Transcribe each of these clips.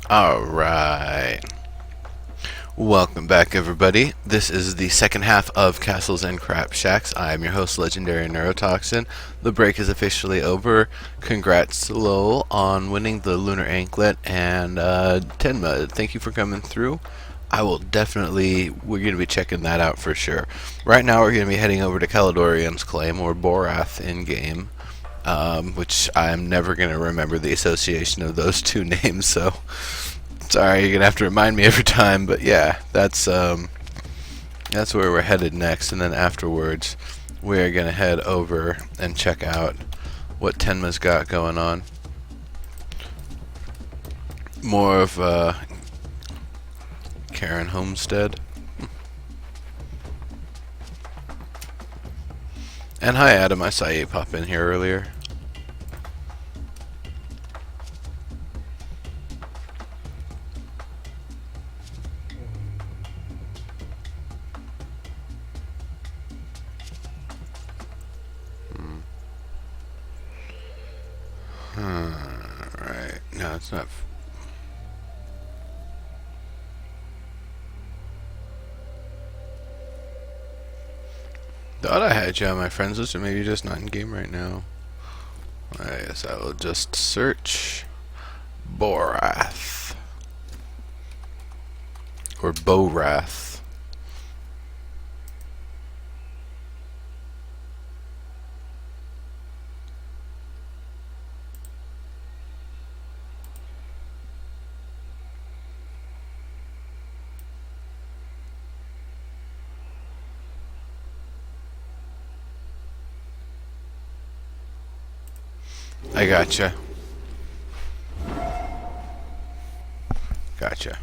Alright. Welcome back, everybody. This is the second half of Castles and Crapshacks. I am your host, Legendary Neurotoxin. The break is officially over. Congrats, Lowell, on winning the Lunar Anklet, and Tenma, thank you for coming through. We're going to be checking that out for sure. Right now, we're going to be heading over to Caledorian's Claim, or Borath in-game. Which I'm never going to remember the association of those two names, so sorry, you're going to have to remind me every time, but yeah, that's where we're headed next, and then afterwards we're going to head over and check out what Tenma's got going on. More of Kerran Homestead. And hi Adam, I saw you pop in here earlier. Right. No, it's not. Thought I had you on my friends list, or maybe just not in game right now. I guess I will just search Borath. Or Borath. I gotcha. Gotcha.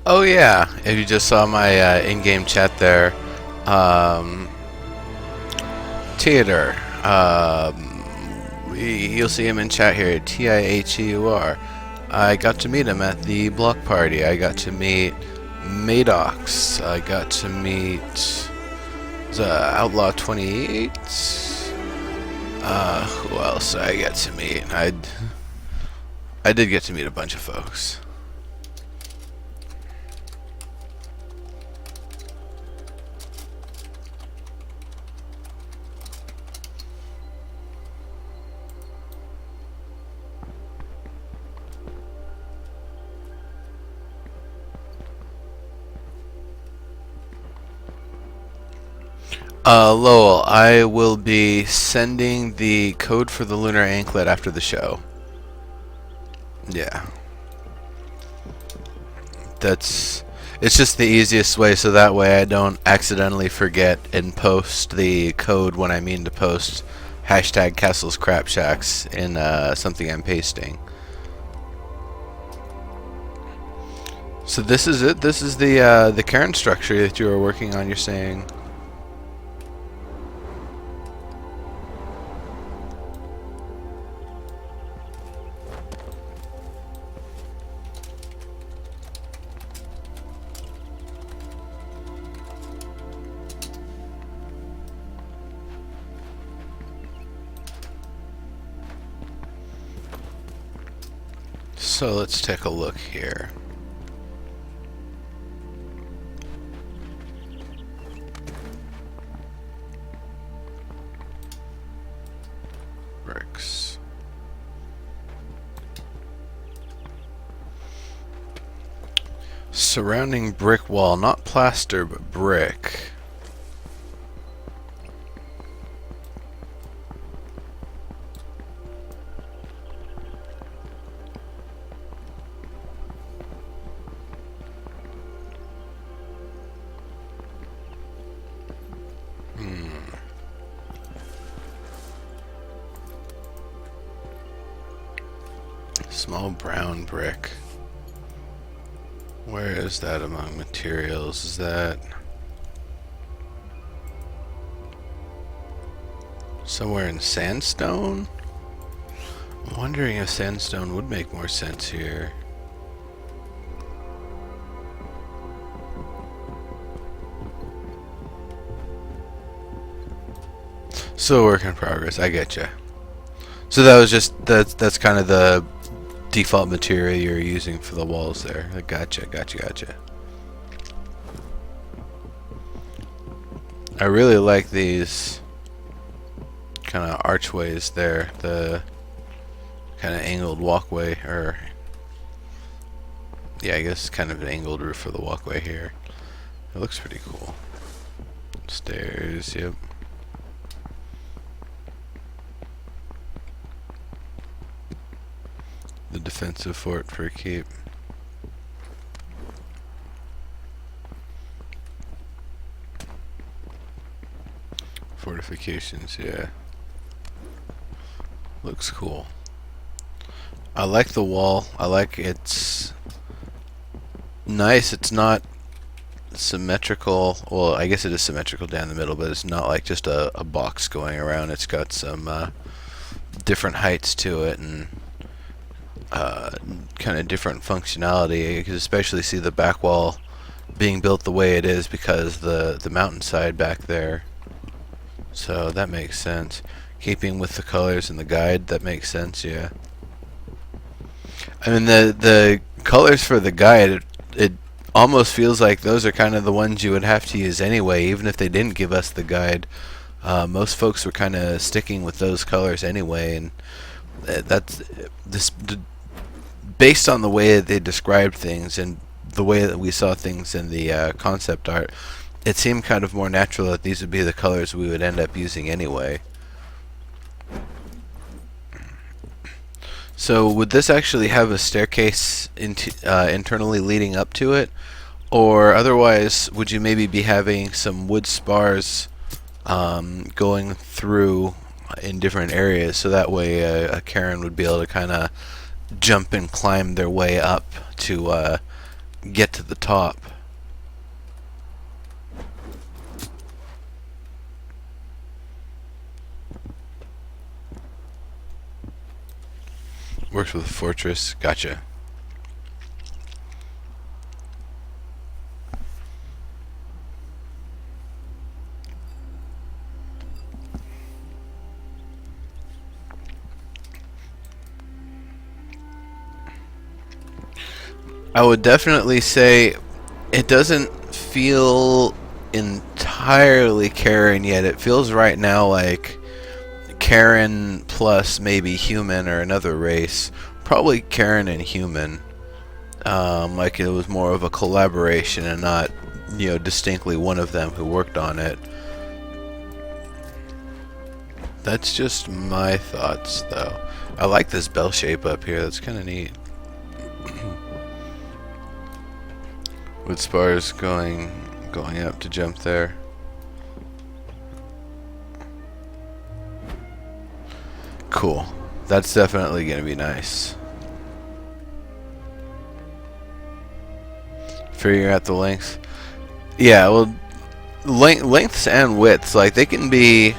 Oh yeah, if you just saw my in-game chat there, Theater, you'll see him in chat here, Tieheur. I got to meet him at the block party. I got to meet Maddox. I got to meet Outlaw 28. Who else did I get to meet? I did get to meet a bunch of folks. Lowell, I will be sending the code for the Lunar Anklet after the show. Yeah. It's just the easiest way, so that way I don't accidentally forget and post the code when I mean to post hashtag Castles Crapshacks in something I'm pasting. So this is it? This is the Kerran structure that you were working on, you're saying? So let's take a look here. Bricks. Surrounding brick wall, not plaster, but brick. Small brown brick. Where is that among materials? Is that somewhere in sandstone? I'm wondering if sandstone would make more sense here. Still work in progress. I get you. So that was just that's kind of the default material you're using for the walls there. Gotcha. I really like these kind of archways there. The kind of angled walkway, or yeah, I guess kind of an angled roof for the walkway here. It looks pretty cool. Stairs, yep. The defensive fort for a keep. Fortifications, yeah. Looks cool. I like the wall. I like it's nice. It's not symmetrical. Well, I guess it is symmetrical down the middle, but it's not like just a box going around. It's got some different heights to it, and kind of different functionality. You can especially see the back wall being built the way it is because the mountainside back there. So that makes sense. Keeping with the colors in the guide, that makes sense, yeah. I mean, the colors for the guide, it almost feels like those are kind of the ones you would have to use anyway, even if they didn't give us the guide. Most folks were kind of sticking with those colors anyway, and that's based on the way that they described things and the way that we saw things in the concept art. It seemed kind of more natural that these would be the colors we would end up using anyway. So would this actually have a staircase internally leading up to it? Or otherwise, would you maybe be having some wood spars going through in different areas, so that way a Kerran would be able to kind of jump and climb their way up to get to the top? Works with a fortress. Gotcha. I would definitely say it doesn't feel entirely Kerran yet. It feels right now like Kerran plus maybe human or another race. Probably Kerran and human. Like it was more of a collaboration and not, distinctly one of them who worked on it. That's just my thoughts, though. I like this bell shape up here. That's kind of neat. With spars going up to jump there. Cool. That's definitely going to be nice. Figuring out the lengths. Yeah, well, lengths and widths, like they can be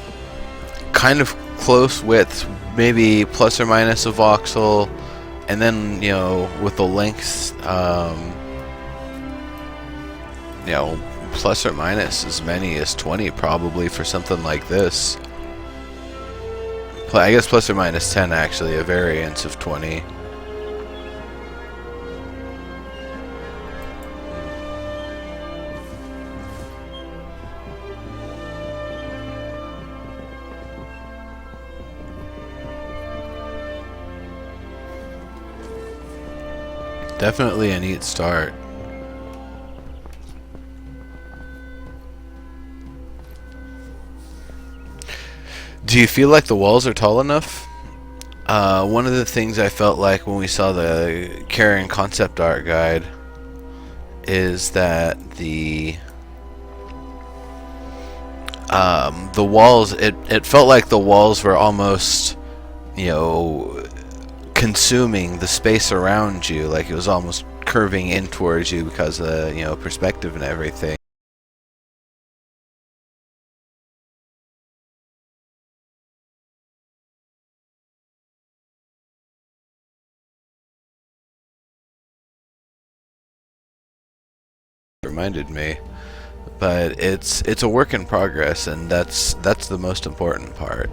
kind of close widths, maybe plus or minus a voxel, and then with the lengths, plus or minus as many as 20 probably for something like this. I guess plus or minus 10 actually, a variance of 20. Definitely a neat start. Do you feel like the walls are tall enough? One of the things I felt like when we saw the Kerran concept art guide is that the walls, it felt like the walls were almost, consuming the space around you, like it was almost curving in towards you because of the, perspective and everything. Reminded me. But it's a work in progress, and that's the most important part.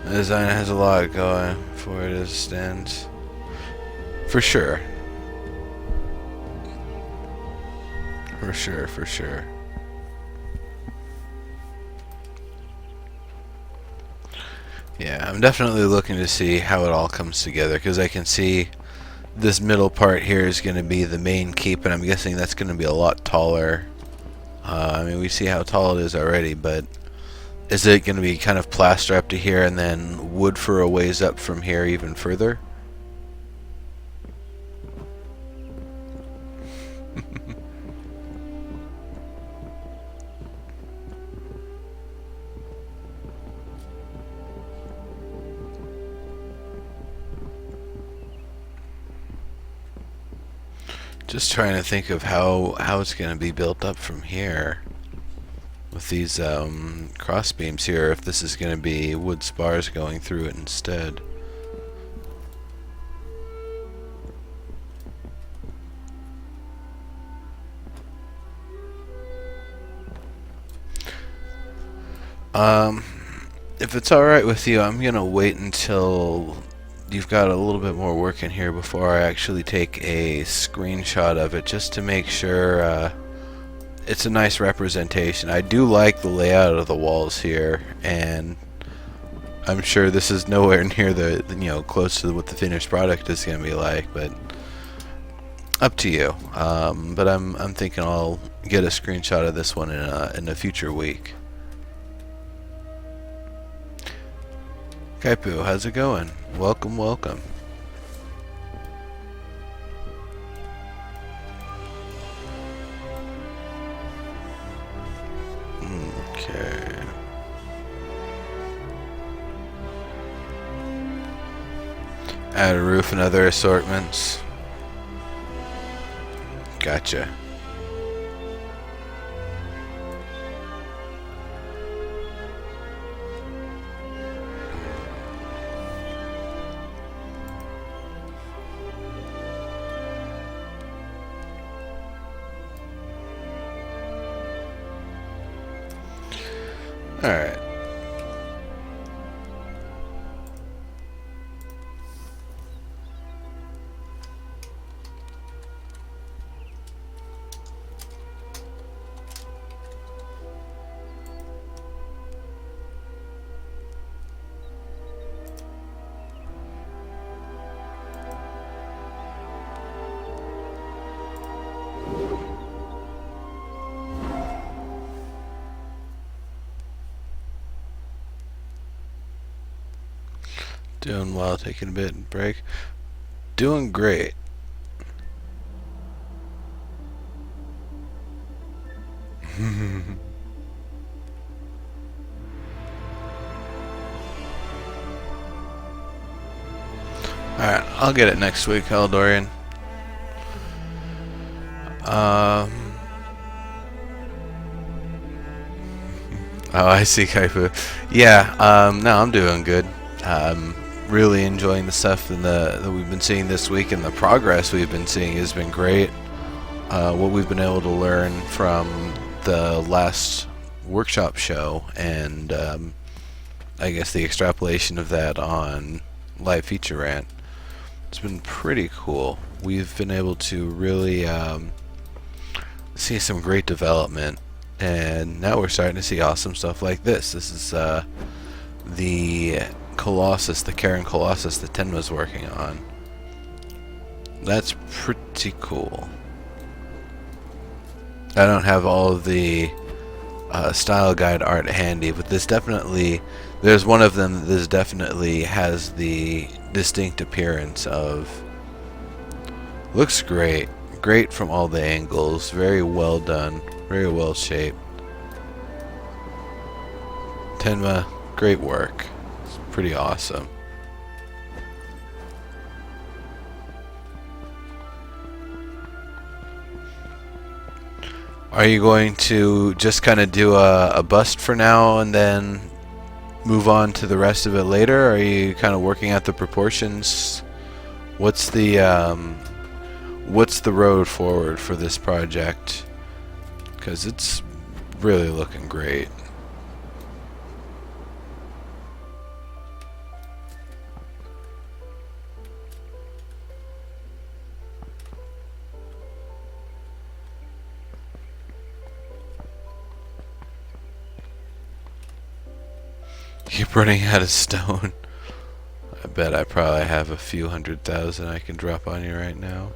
The design has a lot going for it as it stands. For sure. For sure, for sure. Yeah, I'm definitely looking to see how it all comes together, because I can see this middle part here is going to be the main keep, and I'm guessing that's going to be a lot taller. I mean, we see how tall it is already, but is it going to be kind of plaster up to here and then wood for a ways up from here even further? Just trying to think of how it's going to be built up from here with these cross beams here, if this is going to be wood spars going through it instead. If it's alright with you, I'm going to wait until you've got a little bit more work in here before I actually take a screenshot of it, just to make sure it's a nice representation. I do like the layout of the walls here, and I'm sure this is nowhere near the close to what the finished product is going to be like, but up to you. But I'm thinking I'll get a screenshot of this one in a future week. Kaipu, how's it going? Welcome, welcome. Okay. Add a roof and other assortments. Gotcha. Alright. Doing well, taking a bit of break. Doing great. Alright, I'll get it next week, Eldorian. Oh, I see, Kaifu. Yeah, no, I'm doing good. Really enjoying the stuff that we've been seeing this week, and the progress we've been seeing has been great. What we've been able to learn from the last workshop show, and I guess the extrapolation of that on live feature rant, it's been pretty cool. We've been able to really see some great development, and now we're starting to see awesome stuff like this. This is the Colossus, the Kerran Colossus that Tenma's working on. That's pretty cool. I don't have all of the style guide art handy, but there's one of them that this definitely has the distinct appearance of. Looks great. Great from all the angles. Very well done. Very well shaped. Tenma, great work. It's pretty awesome. Are you going to just kind of do a bust for now and then move on to the rest of it later? Or are you kind of working out the proportions? What's the what's the road forward for this project? Because it's really looking great. Keep running out of stone. I bet I probably have a few 100,000 I can drop on you right now.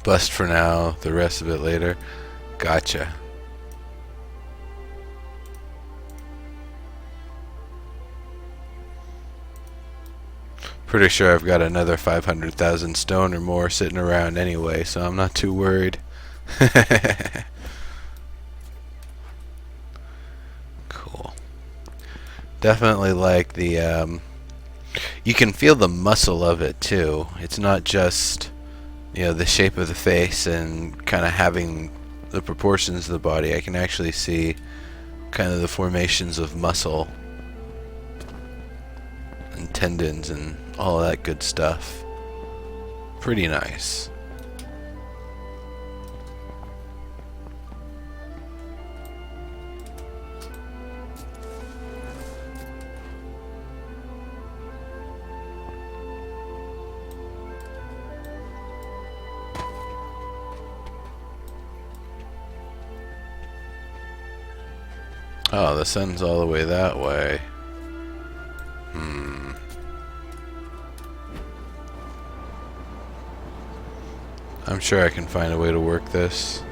Bust for now, the rest of it later. Gotcha. Pretty sure I've got another 500,000 stone or more sitting around anyway, so I'm not too worried. Cool. Definitely like the, you can feel the muscle of it too. It's not just, you know, the shape of the face and kind of having the proportions of the body. I can actually see kind of the formations of muscle and tendons and all that good stuff. Pretty nice. Oh, the sun's all the way that way. I'm sure I can find a way to work this.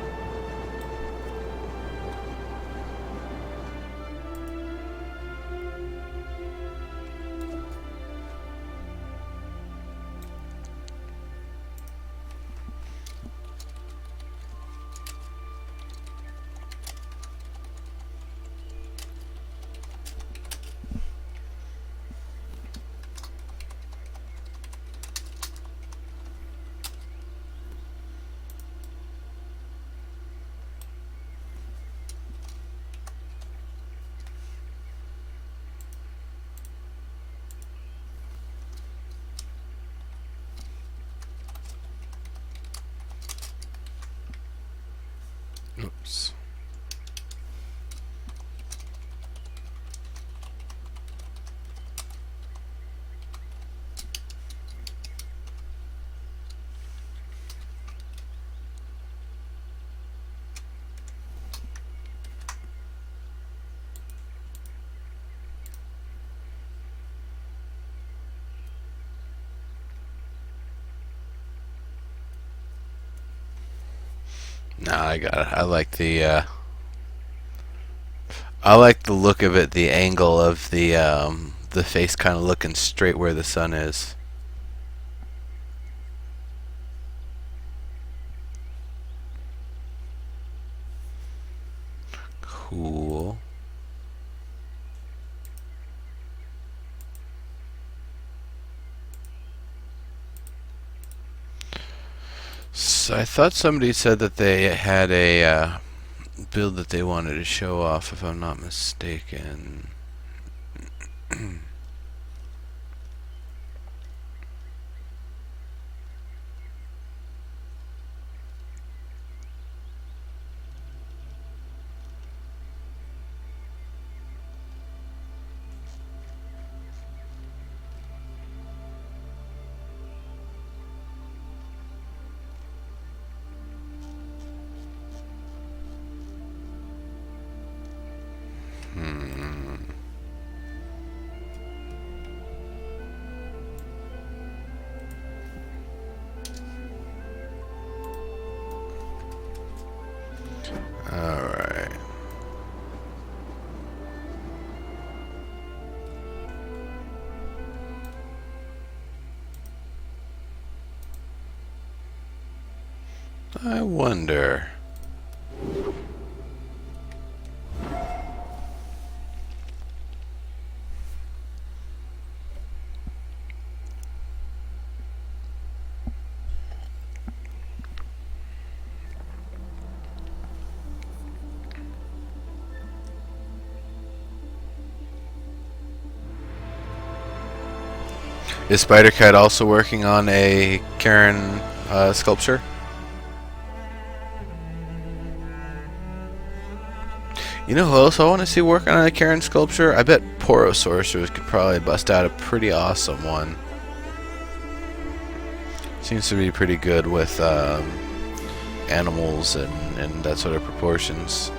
Oops. Nah, I got it. I like the look of it, the angle of the face kind of looking straight where the sun is. Cool. So I thought somebody said that they had a build that they wanted to show off, if I'm not mistaken. Alright. I wonder. Is Spider Cat also working on a Kerran sculpture? You know who else I want to see work on a Kerran sculpture? I bet Poro Sorcerers could probably bust out a pretty awesome one. Seems to be pretty good with animals and that sort of proportions.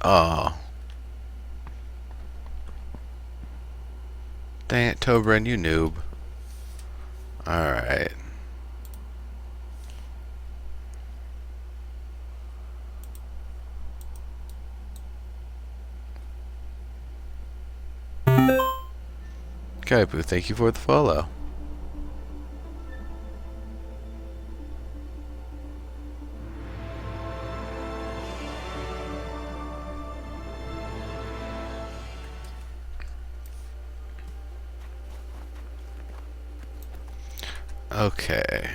Oh. Dang it, Tobrin, you noob. Alright. Okay, Boo, thank you for the follow. Okay.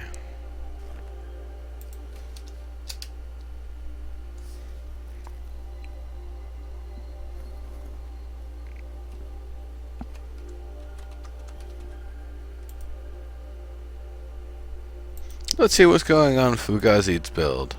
Let's see what's going on with Fugazi's build.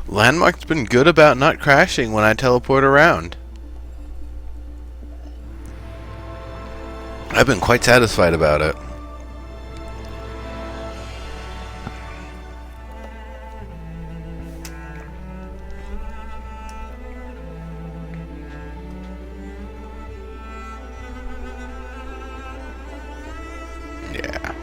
Landmark's been good about not crashing when I teleport around. I've been quite satisfied about it. Yeah.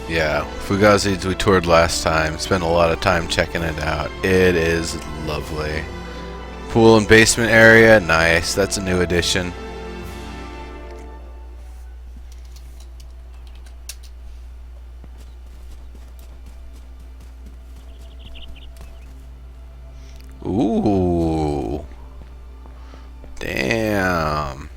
Yeah, Fugazi's we toured last time. Spent a lot of time checking it out. It is lovely. Pool and basement area, nice. That's a new addition. Ooh. Damn.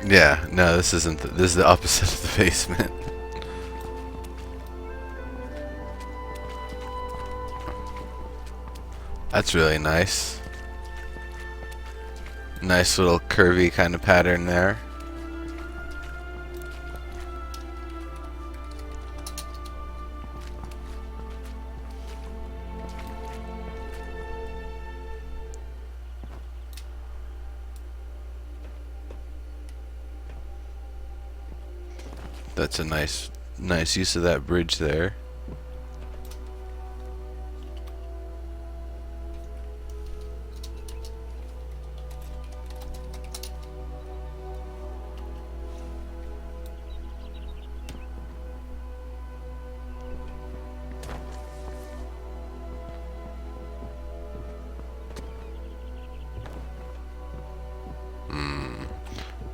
Yeah, no, this isn't. This is the opposite of the basement. That's really nice. Nice little curvy kind of pattern there. That's a nice use of that bridge there.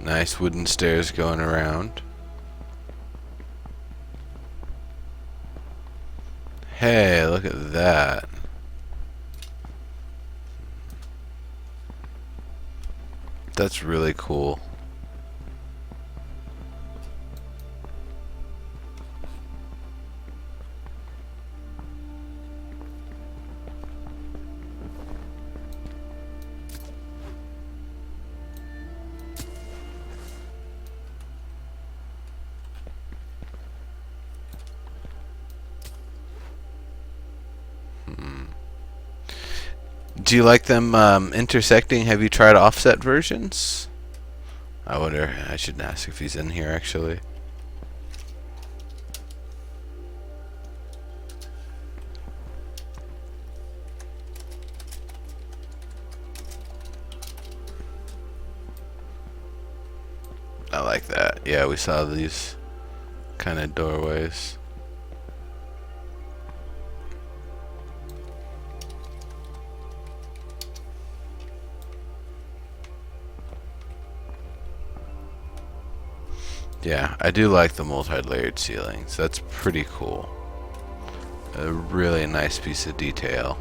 Nice wooden stairs going around. Hey, look at that. That's really cool. Do you like them intersecting? Have you tried offset versions? I wonder, I should ask if he's in here actually. I like that. Yeah, we saw these kind of doorways. Yeah, I do like the multi-layered ceilings. That's pretty cool. A really nice piece of detail.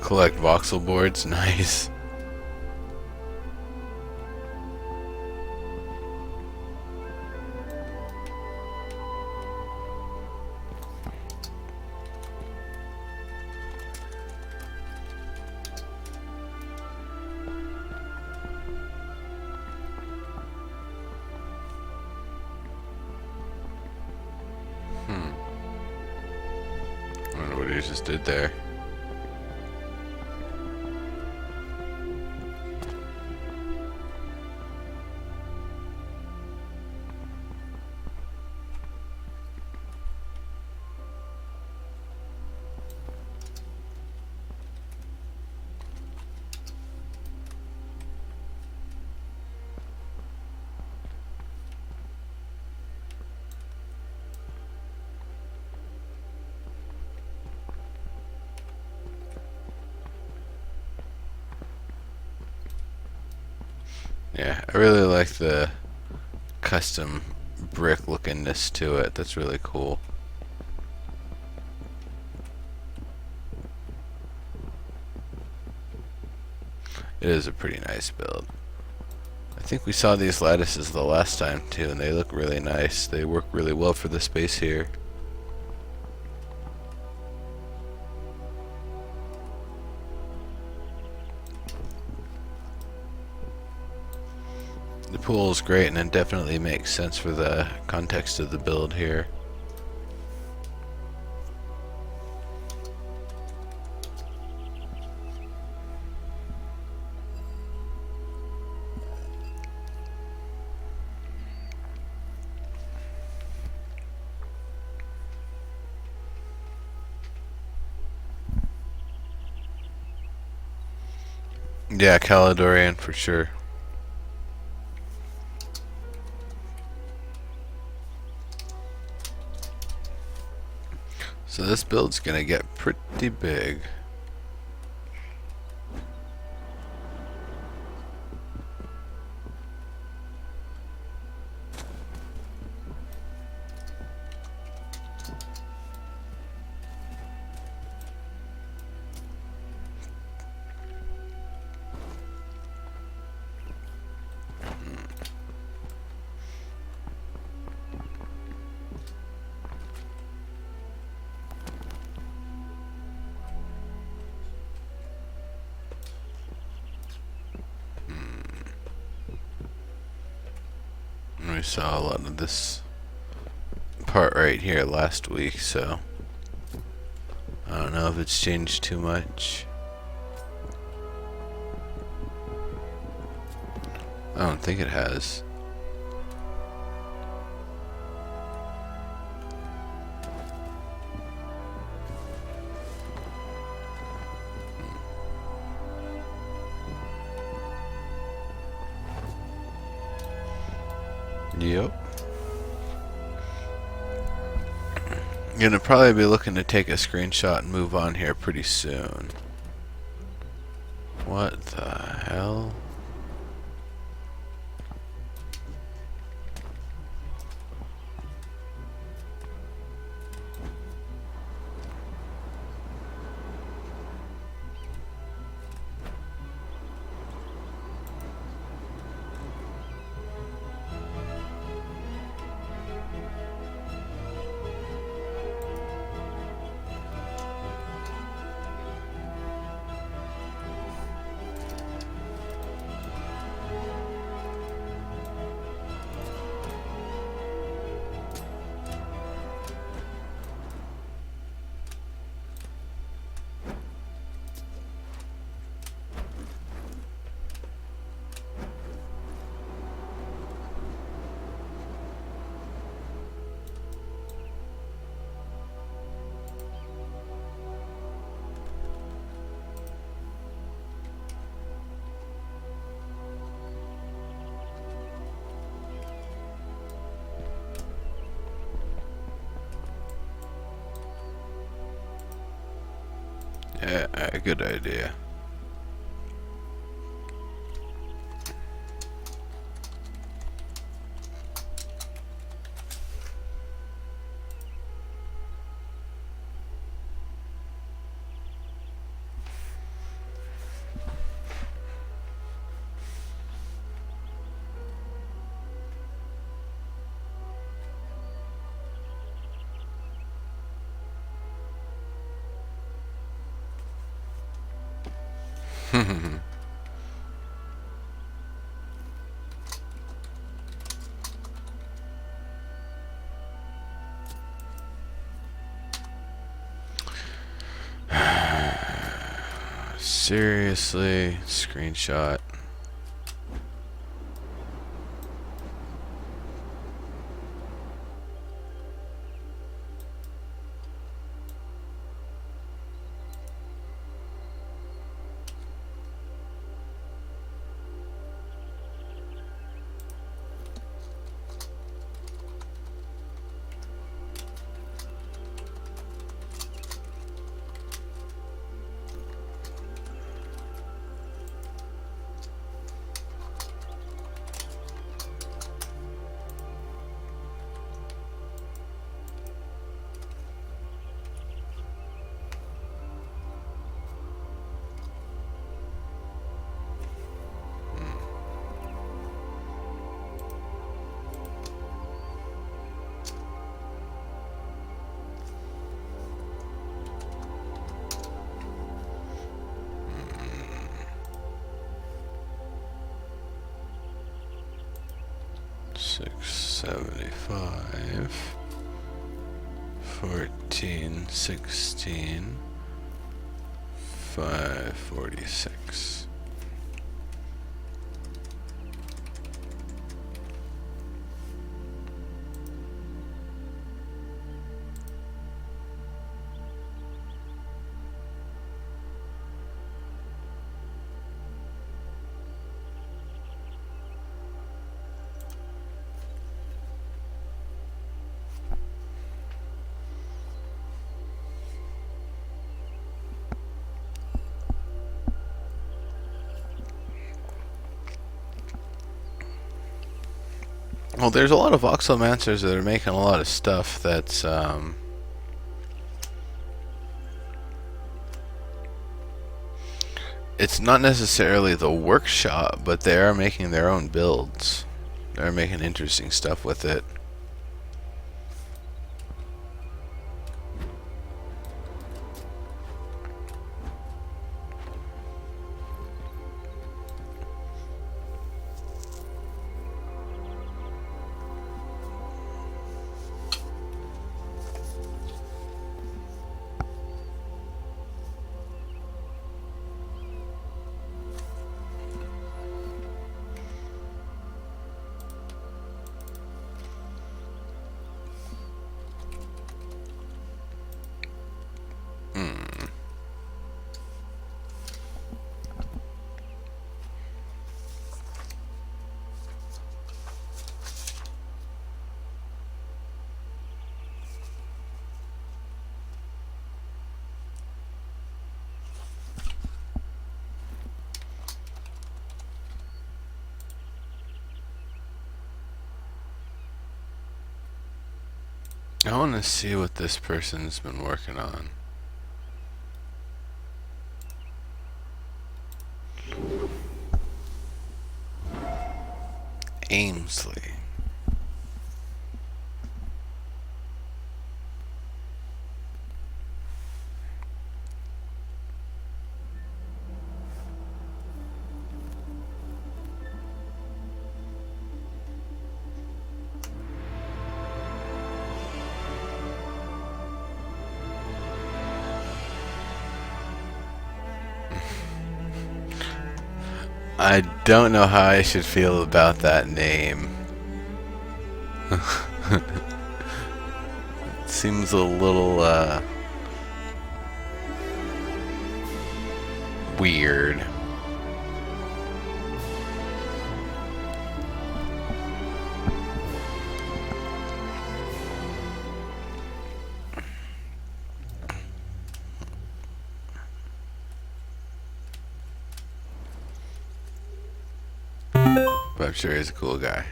Collect voxel boards, nice. I wonder what he just did there. Yeah, I really like the custom brick lookingness to it. That's really cool. It is a pretty nice build. I think we saw these lattices the last time too, and they look really nice. They work really well for the space here. The pool is great, and it definitely makes sense for the context of the build here. Yeah, Caledorian for sure. So this build's gonna get pretty big. We saw a lot of this part right here last week, so I don't know if it's changed too much. I don't think it has. Yep. Gonna probably be looking to take a screenshot and move on here pretty soon. What the hell? Yeah, good idea. Seriously, screenshot. $675, 14, 16, 546. Well, there's a lot of voxelmancers that are making a lot of stuff that's it's not necessarily the workshop, but they are making their own builds. They're making interesting stuff with it. I want to see what this person's been working on. Aimsley. I don't know how I should feel about that name. Seems a little, weird. But I'm sure he's a cool guy.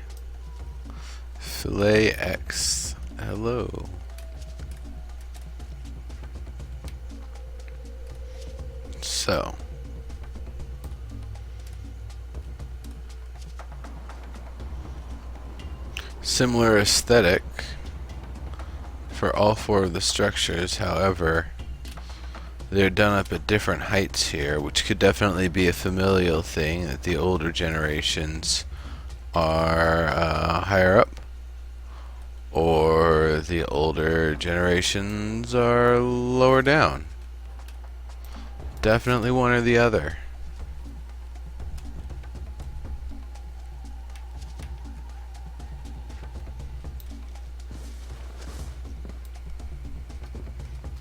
Filet X. Hello. So. Similar aesthetic for all four of the structures, however, they're done up at different heights here, which could definitely be a familial thing, that the older generations are higher up, or the older generations are lower down. Definitely one or the other.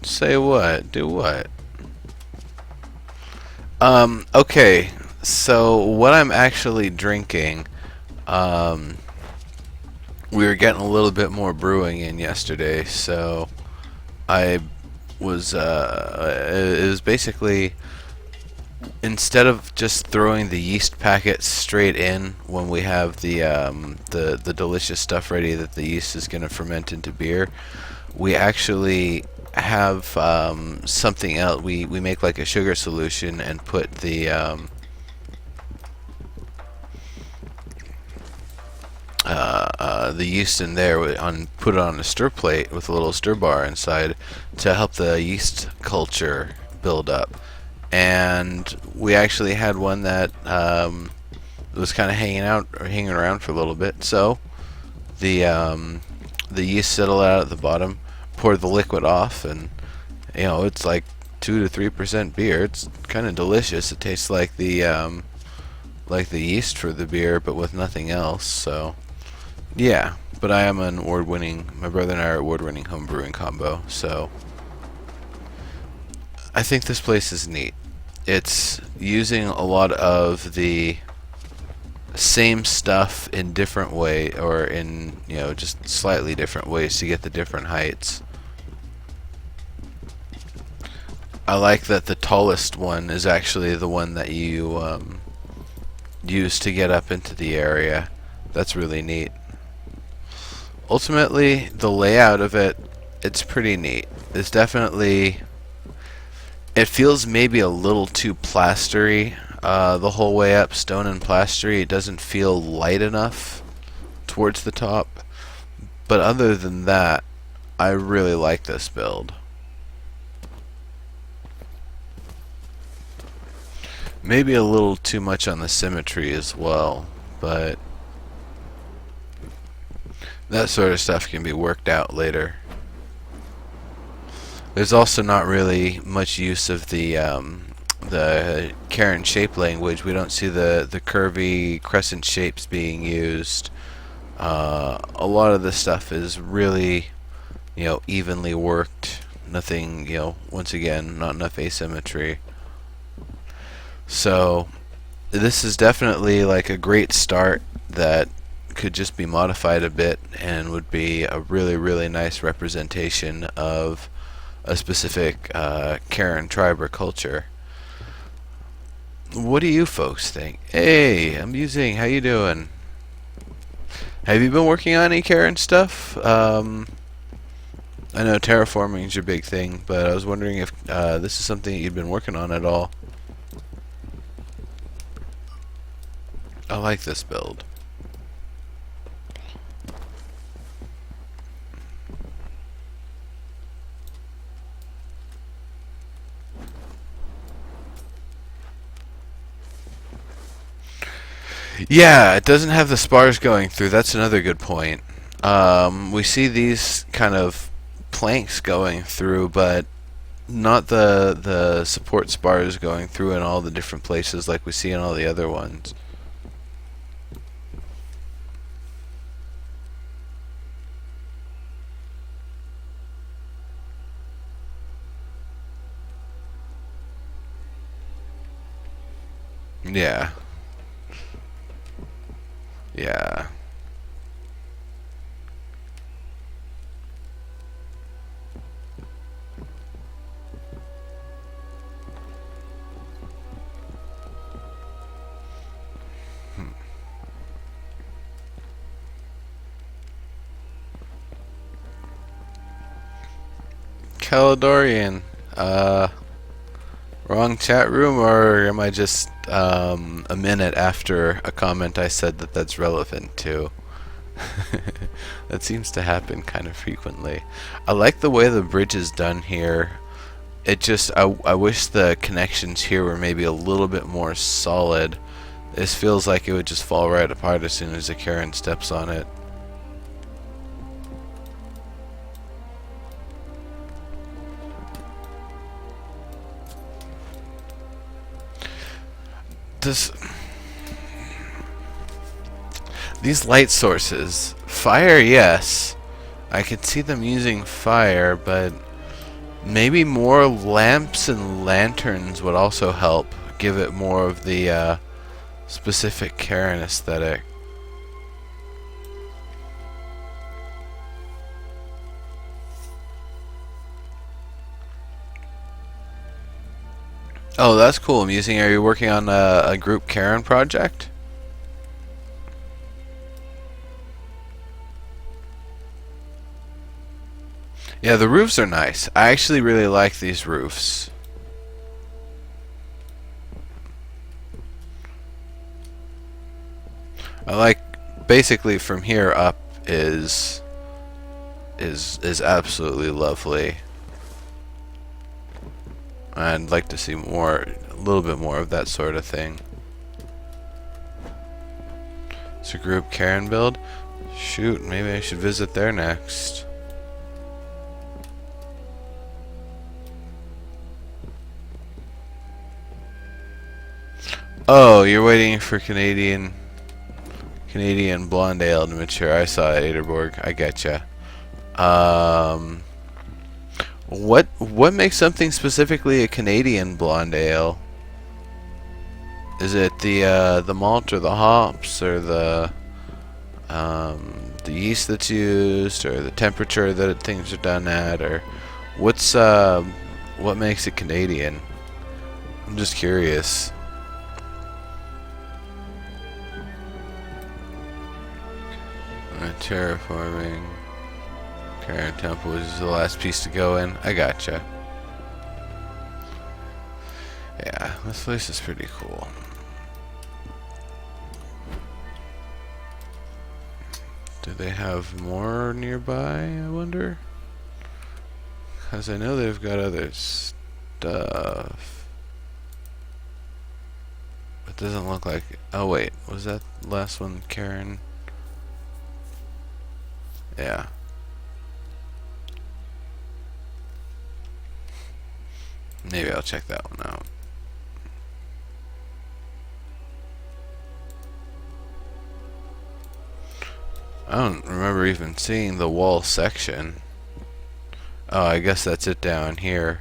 Say what? Do what? Okay, so what I'm actually drinking, we were getting a little bit more brewing in yesterday, so I was, it was basically, instead of just throwing the yeast packets straight in when we have the delicious stuff ready that the yeast is going to ferment into beer, we actually have something else. We make like a sugar solution and put the yeast in there put it on a stir plate with a little stir bar inside to help the yeast culture build up. And we actually had one that was kind of hanging around for a little bit. So the yeast settled out at the bottom, poured the liquid off, and it's like 2 to 3% beer. It's kind of delicious. It tastes like the yeast for the beer, but with nothing else. So yeah, but I am an award-winning. My brother and I are award-winning home brewing combo. So I think this place is neat. It's using a lot of the same stuff in different way, or in just slightly different ways to get the different heights. I like that the tallest one is actually the one that you use to get up into the area. That's really neat. Ultimately, the layout of it's pretty neat. It's definitely, it feels maybe a little too plastery the whole way up, stone and plastery. It doesn't feel light enough towards the top. But other than that, I really like this build. Maybe a little too much on the symmetry as well, but that sort of stuff can be worked out later. There's also not really much use of the Kerran shape language. We don't see the curvy crescent shapes being used. A lot of the stuff is really, evenly worked. Nothing, once again, not enough asymmetry. So this is definitely like a great start that could just be modified a bit and would be a really, really nice representation of a specific Kerran tribe or culture. What do you folks think? Hey, I'm using. How you doing? Have you been working on any Kerran stuff? I know terraforming is your big thing, but I was wondering if this is something that you've been working on at all. I like this build. Yeah, it doesn't have the spars going through. That's another good point. We see these kind of planks going through, but not the support spars going through in all the different places like we see in all the other ones. Yeah. Yeah. Caledorian. Wrong chat room, or am I just a minute after a comment I said that that's relevant to? That seems to happen kind of frequently. I like the way the bridge is done here. It just, I wish the connections here were maybe a little bit more solid. This feels like it would just fall right apart as soon as the Kerran steps on it. These light sources, fire, yes, I could see them using fire, but maybe more lamps and lanterns would also help give it more of the specific Kerran aesthetic. Oh, that's cool. Are you working on a group Kerran project? Yeah, the roofs are nice. I actually really like these roofs. I like, basically from here up is absolutely lovely. I'd like to see more, a little bit more of that sort of thing. It's a group Kerran build. Shoot, maybe I should visit there next. Oh, you're waiting for Canadian blonde ale to mature. I saw it, Aderborg. I getcha. What makes something specifically a Canadian blonde ale? Is it the malt or the hops or the yeast that's used or the temperature that things are done at, or what makes it Canadian? I'm just curious. Terraforming. Kerran Temple is the last piece to go in. I gotcha. Yeah, this place is pretty cool. Do they have more nearby, I wonder? Because I know they've got other stuff. It doesn't look like... Oh wait, was that last one Kerran? Yeah. Maybe I'll check that one out. I don't remember even seeing the wall section. Oh, I guess that's it down here.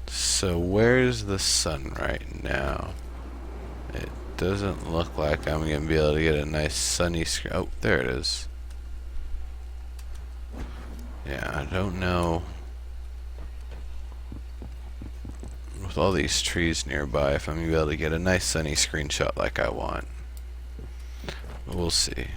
So where's the sun right now? It doesn't look like I'm going to be able to get a nice sunny screen. Oh, there it is. Yeah, I don't know. With with all these trees nearby if I'm going to be able to get a nice sunny screenshot like I want. We'll see.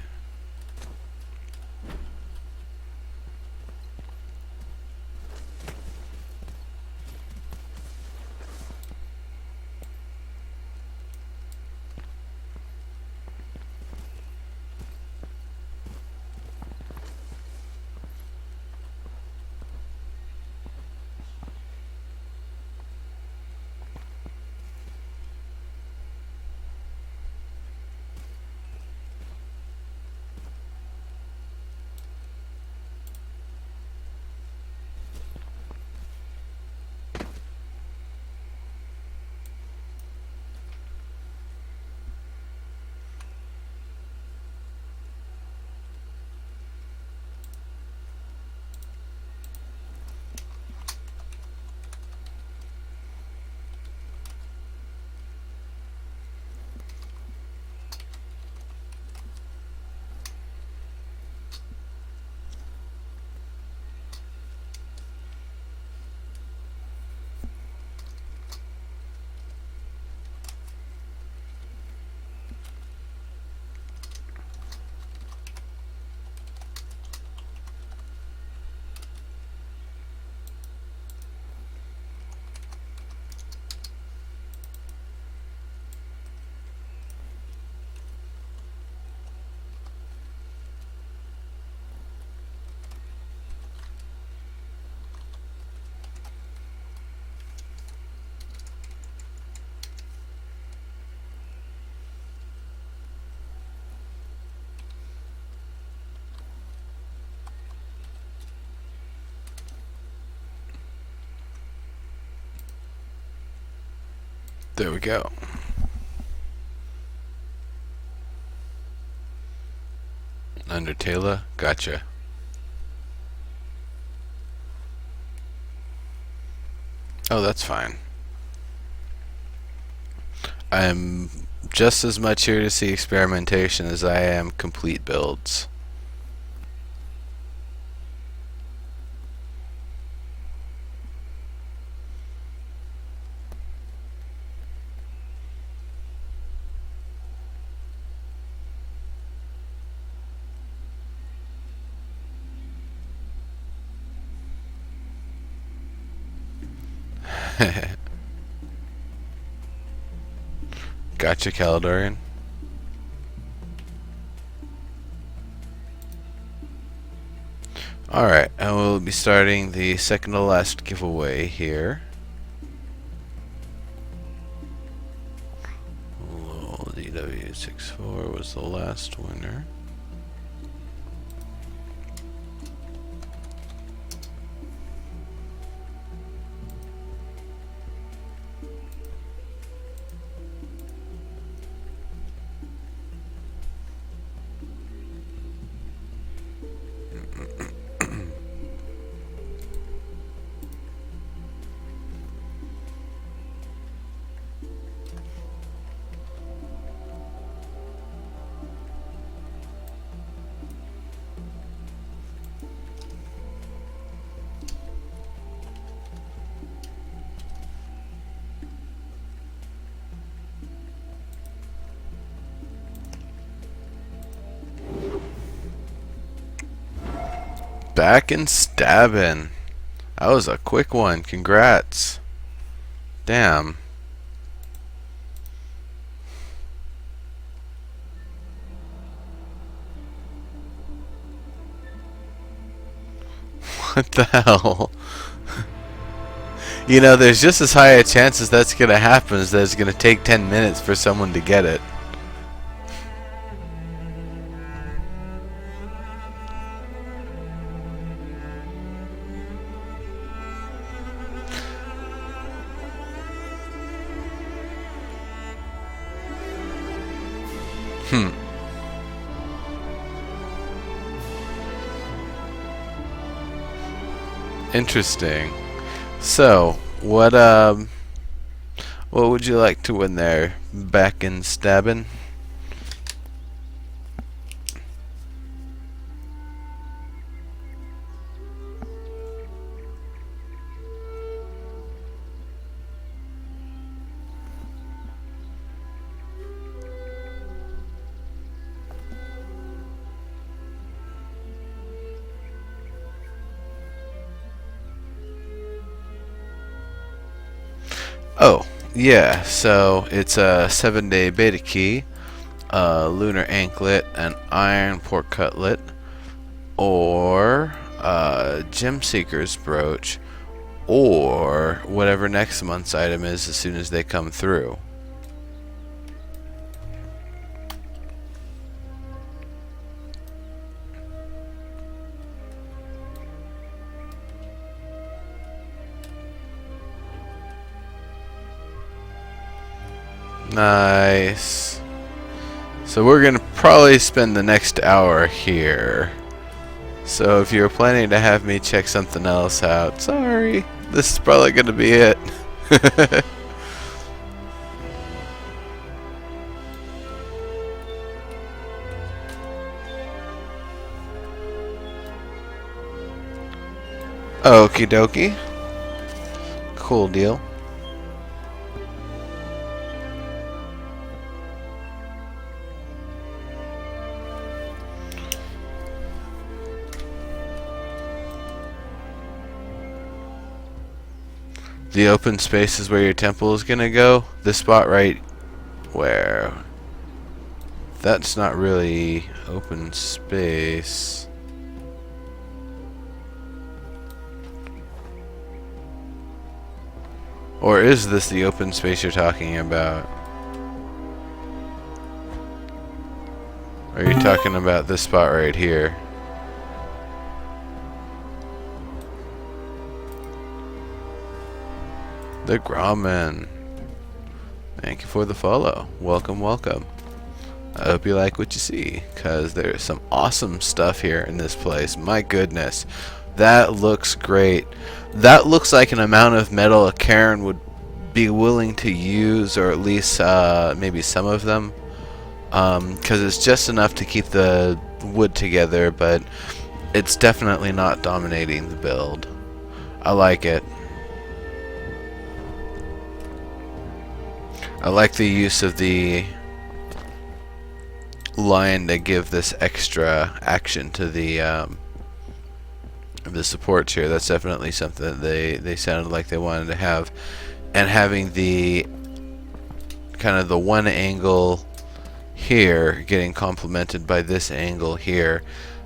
There we go. Undertale, gotcha. Oh, that's fine. I'm just as much here to see experimentation as I am complete builds. Gotcha, Caledorian. Alright, and we'll be starting the second to last giveaway here. DW64 was the last winner. Back and stabbing. That was a quick one. Congrats. Damn. What the hell? You know, there's just as high a chance as that's gonna happen as that it's gonna take 10 minutes for someone to get it. Interesting. So, what would you like to win there? Back and stabbing? Oh, yeah, so it's a 7-day beta key, a lunar anklet, an iron pork cutlet, or a gem seeker's brooch, or whatever next month's item is as soon as they come through. Nice. So we're gonna probably spend the next hour here. So if you're planning to have me check something else out, sorry. This is probably gonna be it. Okie dokie. Cool deal. The open space is where your temple is gonna go. This spot right where? That's not really open space. Or is this the open space you're talking about? Are you talking about this spot right here? The Grommen. Thank you for the follow. Welcome, welcome. I hope you like what you see, because there's some awesome stuff here in this place. My goodness. That looks great. That looks like an amount of metal a Kerran would be willing to use, or at least maybe some of them. Because it's just enough to keep the wood together, but it's definitely not dominating the build. I like it. I like the use of the lion to give this extra action to the supports here. That's definitely something that they sounded like they wanted to have, and having the kind of the one angle here getting complemented by this angle here,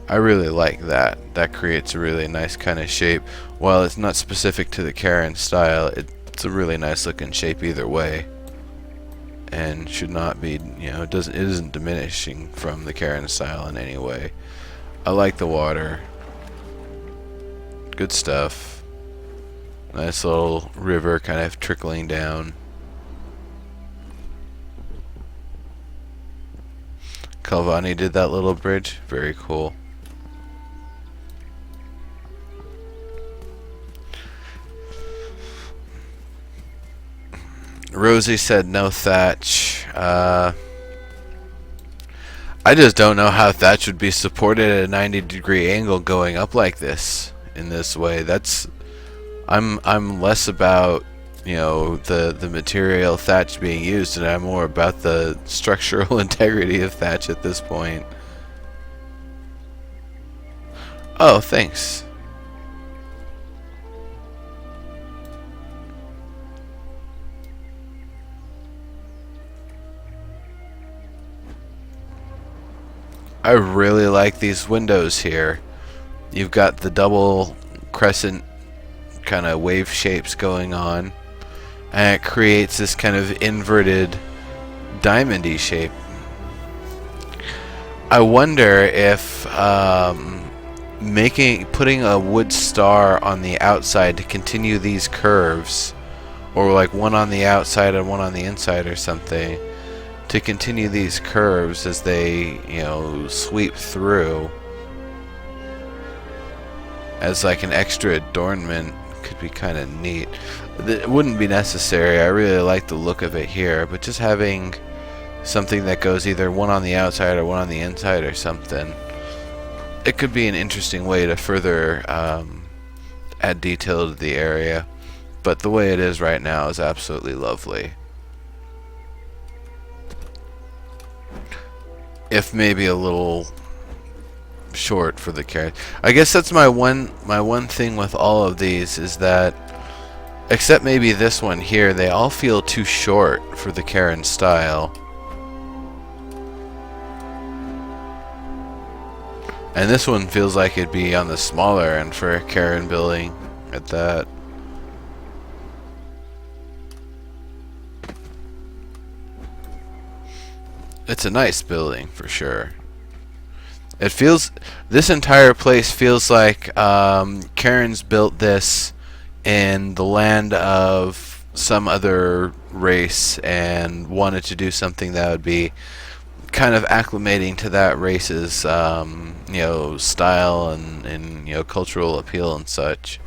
I really like that. That creates a really nice kind of shape. While it's not specific to the Kerran style, it's a really nice looking shape either way, and should not be, you know, it isn't diminishing from the Kerran style in any way. I like the water. Good stuff. Nice little river kind of trickling down. Calvani did that little bridge. Very cool. Rosie said no thatch. I just don't know how thatch would be supported at a 90-degree angle going up like this in this way. I'm less about, you know, the material thatch being used, and I'm more about the structural integrity of thatch at this point. Oh, thanks. I really like these windows here. You've got the double crescent kind of wave shapes going on, and it creates this kind of inverted diamondy shape. I wonder if putting a wood star on the outside to continue these curves, or like one on the outside and one on the inside or something, to continue these curves as they, you know, sweep through as like an extra adornment, could be kind of neat. It wouldn't be necessary. I really like the look of it here, but just having something that goes either one on the outside or one on the inside or something, it could be an interesting way to further add detail to the area. But the way it is right now is absolutely lovely. If maybe a little short for the carrot. I guess that's my one thing with all of these, is that Except maybe this one here, they all feel too short for the Kerran style. And this one feels like it'd be on the smaller end for a Kerran building at that. It's a nice building for sure. It feels, this entire place feels like Kerran's built this in the land of some other race and wanted to do something that would be kind of acclimating to that race's you know, style and you know, cultural appeal and such.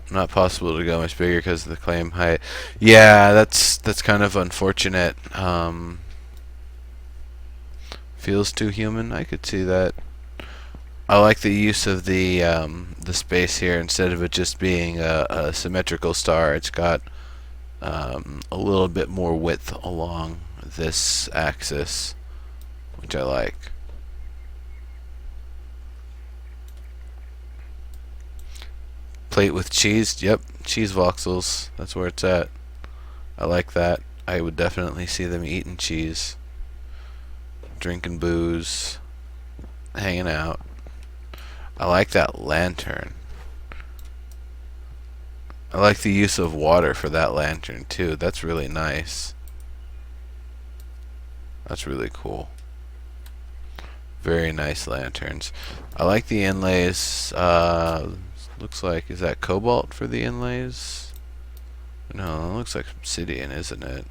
Not possible to go much bigger because of the claim height. Yeah, that's kind of unfortunate. Feels too human. I could see that. I like the use of the space here. Instead of it just being a symmetrical star, it's got a little bit more width along this axis, which I like. Plate with cheese. Yep, cheese voxels. That's where it's at. I like that. I would definitely see them eating cheese, drinking booze, hanging out. I like that lantern. I like the use of water for that lantern too. That's really nice. That's really cool. Very nice lanterns. I like the inlays. Looks like, is that cobalt for the inlays? No, it looks like obsidian, isn't it?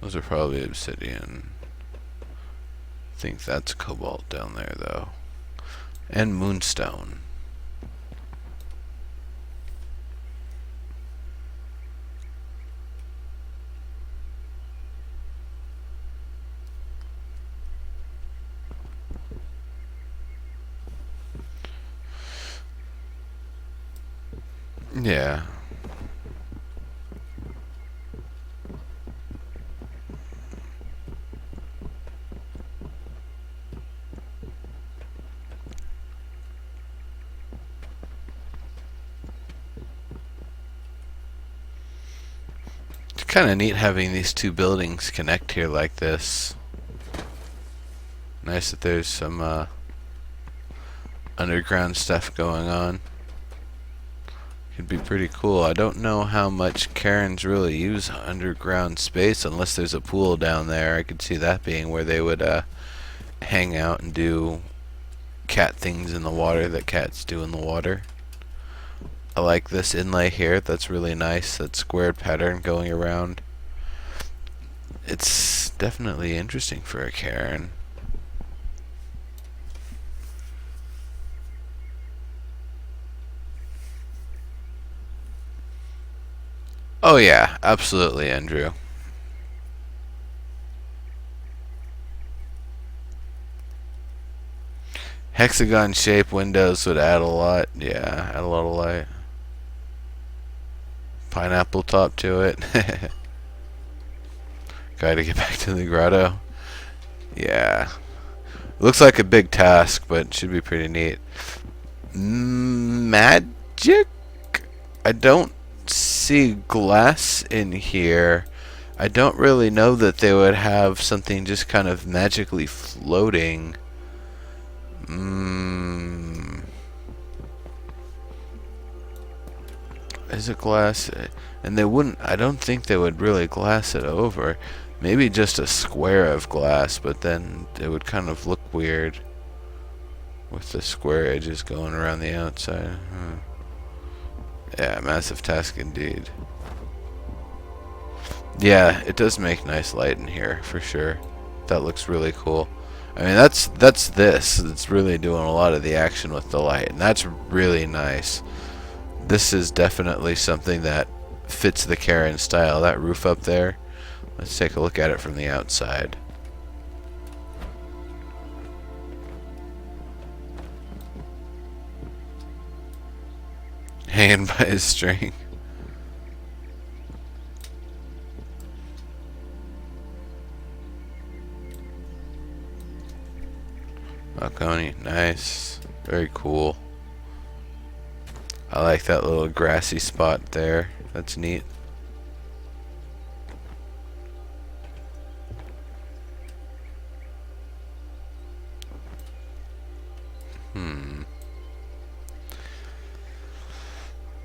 Those are probably obsidian. I think that's cobalt down there though. And moonstone. Yeah. It's kind of neat having these two buildings connect here like this. Nice that there's some underground stuff going on. Could be pretty cool. I don't know how much Kerrans really use underground space unless there's a pool down there. I could see that being where they would hang out and do cat things in the water that cats do in the water. I like this inlay here. That's really nice. That squared pattern going around. It's definitely interesting for a Kerran. Oh yeah, absolutely, Andrew. Hexagon shape windows would add a lot. Yeah, add a lot of light. Pineapple top to it. Gotta get back to the grotto. Yeah. Looks like a big task, but should be pretty neat. Magic? I don't see glass in here. I don't really know that they would have something just kind of magically floating. Is it glass? And they wouldn't, I don't think they would really glass it over. Maybe just a square of glass, but then it would kind of look weird with the square edges going around the outside. Yeah, massive task indeed. Yeah, it does make nice light in here for sure. That looks really cool. I mean, that's this. It's really doing a lot of the action with the light, and that's really nice. This is definitely something that fits the Kerran style. That roof up there. Let's take a look at it from the outside. Hanging by his string. Oh, balcony. Nice. Very cool. I like that little grassy spot there. That's neat.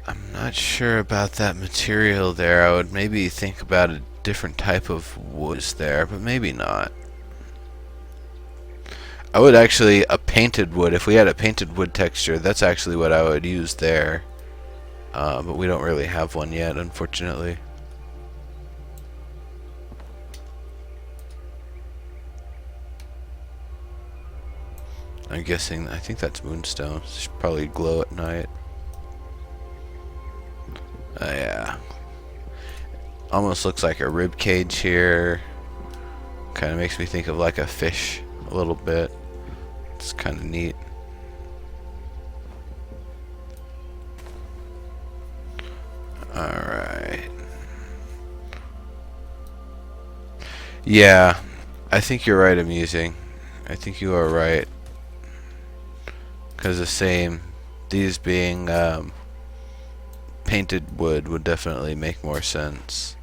I'm not sure about that material there. I would maybe think about a different type of wood there, but maybe not. I would actually, a painted wood, if we had a painted wood texture, that's actually what I would use there. But we don't really have one yet, unfortunately. I'm guessing, I think that's moonstone. It should probably glow at night. Yeah. Almost looks like a rib cage here. Kind of makes me think of like a fish a little bit. It's kind of neat. Alright. Yeah, I think you're right, amusing. I think you are right. Because the same, these being painted wood would definitely make more sense.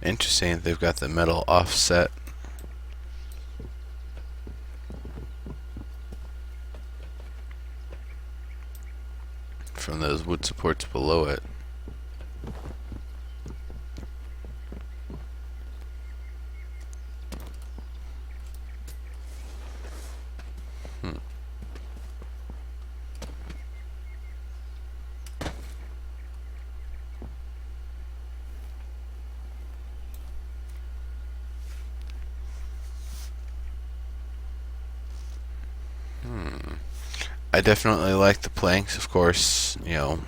Interesting, they've got the metal offset. From those wood supports below it. I definitely like the planks, of course. You know,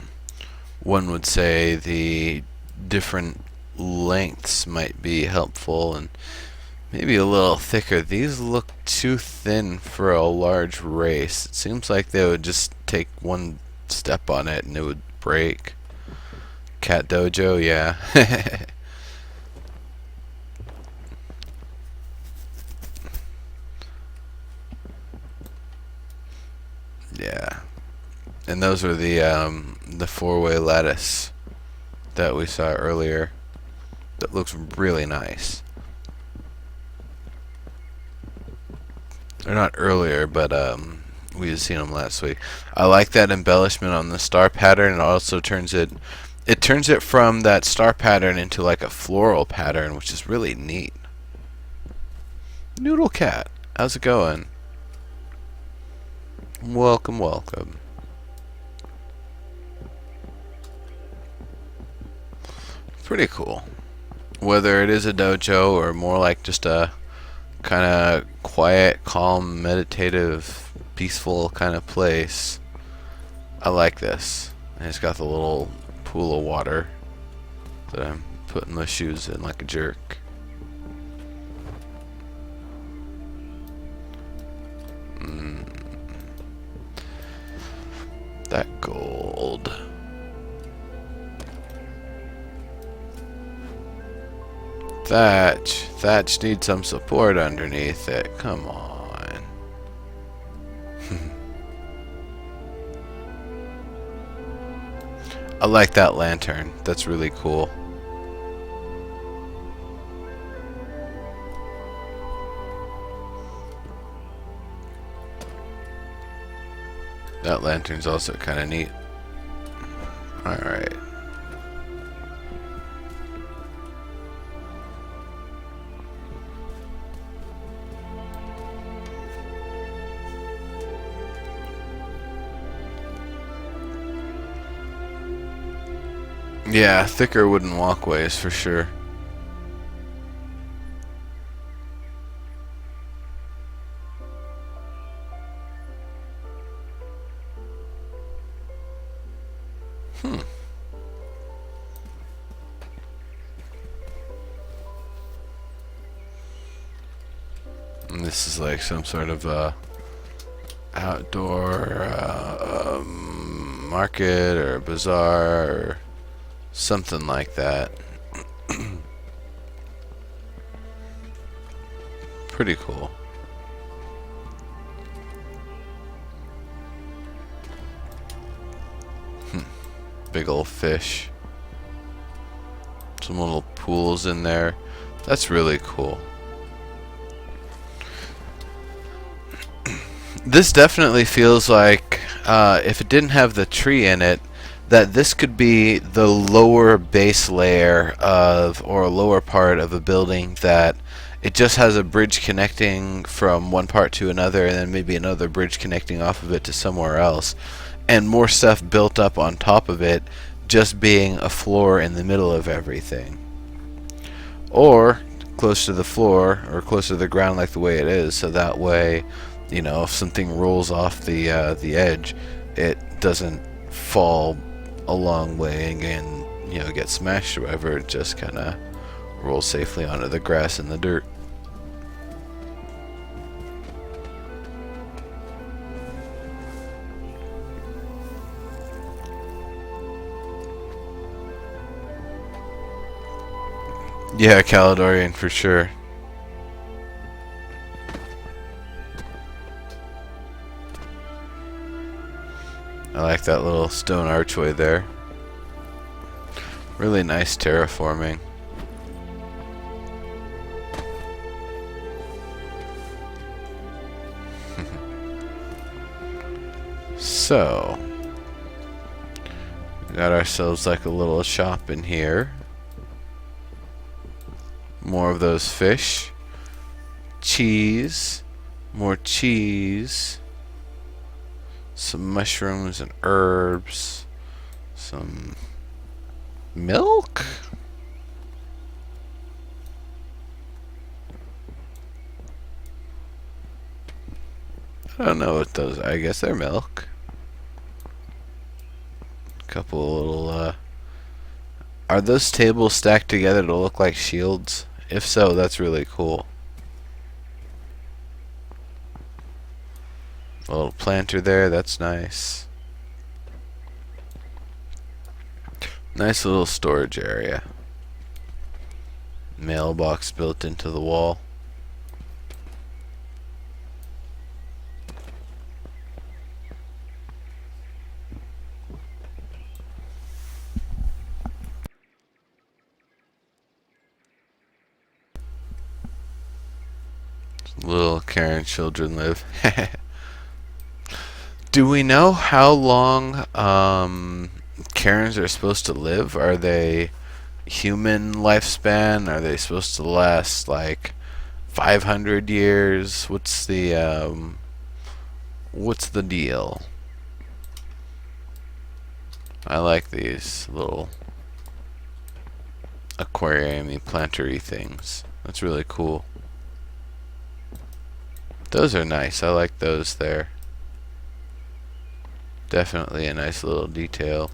one would say the different lengths might be helpful and maybe a little thicker. These look too thin for a large race. It seems like they would just take one step on it and it would break. Cat Dojo, yeah. Yeah. And those are the four-way lattice that we saw earlier. That looks really nice. Or not earlier, but we had seen them last week. I like that embellishment on the star pattern. It also turns it from that star pattern into like a floral pattern, which is really neat. Noodle Cat, how's it going? Welcome, welcome. Pretty cool. Whether it is a dojo or more like just a kind of quiet, calm, meditative, peaceful kind of place, I like this. And it's got the little pool of water that I'm putting my shoes in like a jerk. That gold. Thatch needs some support underneath it. Come on. I like that lantern. That's really cool. That lantern's also kind of neat. Alright. Yeah, thicker wooden walkways for sure. Hmm. And this is like some sort of outdoor market or bazaar or something like that. Pretty cool. Big old fish. Some little pools in there. That's really cool. This definitely feels like, if it didn't have the tree in it, that this could be the lower base layer of, or a lower part of a building that it just has a bridge connecting from one part to another, and then maybe another bridge connecting off of it to somewhere else, and more stuff built up on top of it, just being a floor in the middle of everything. Or close to the floor, or close to the ground like the way it is, so that way, you know, if something rolls off the edge, it doesn't fall a long way and you know, get smashed or whatever. It just kind of rolls safely onto the grass and the dirt. Yeah, Caledonian for sure. I like that little stone archway there. Really nice terraforming. So, we got ourselves like a little shop in here. More of those fish. Cheese. More cheese. Some mushrooms and herbs. Some milk? I don't know what those are. I guess they're milk. A couple little, are those tables stacked together to look like shields? If so, that's really cool. A little planter there, that's nice. Nice little storage area. Mailbox built into the wall. Little Kerran children live. Do we know how long Kerrans are supposed to live? Are they human lifespan? Are they supposed to last like 500 years? What's the deal? I like these little aquarium-y, planter-y things. That's really cool. Those are nice. I like those there. Definitely a nice little detail.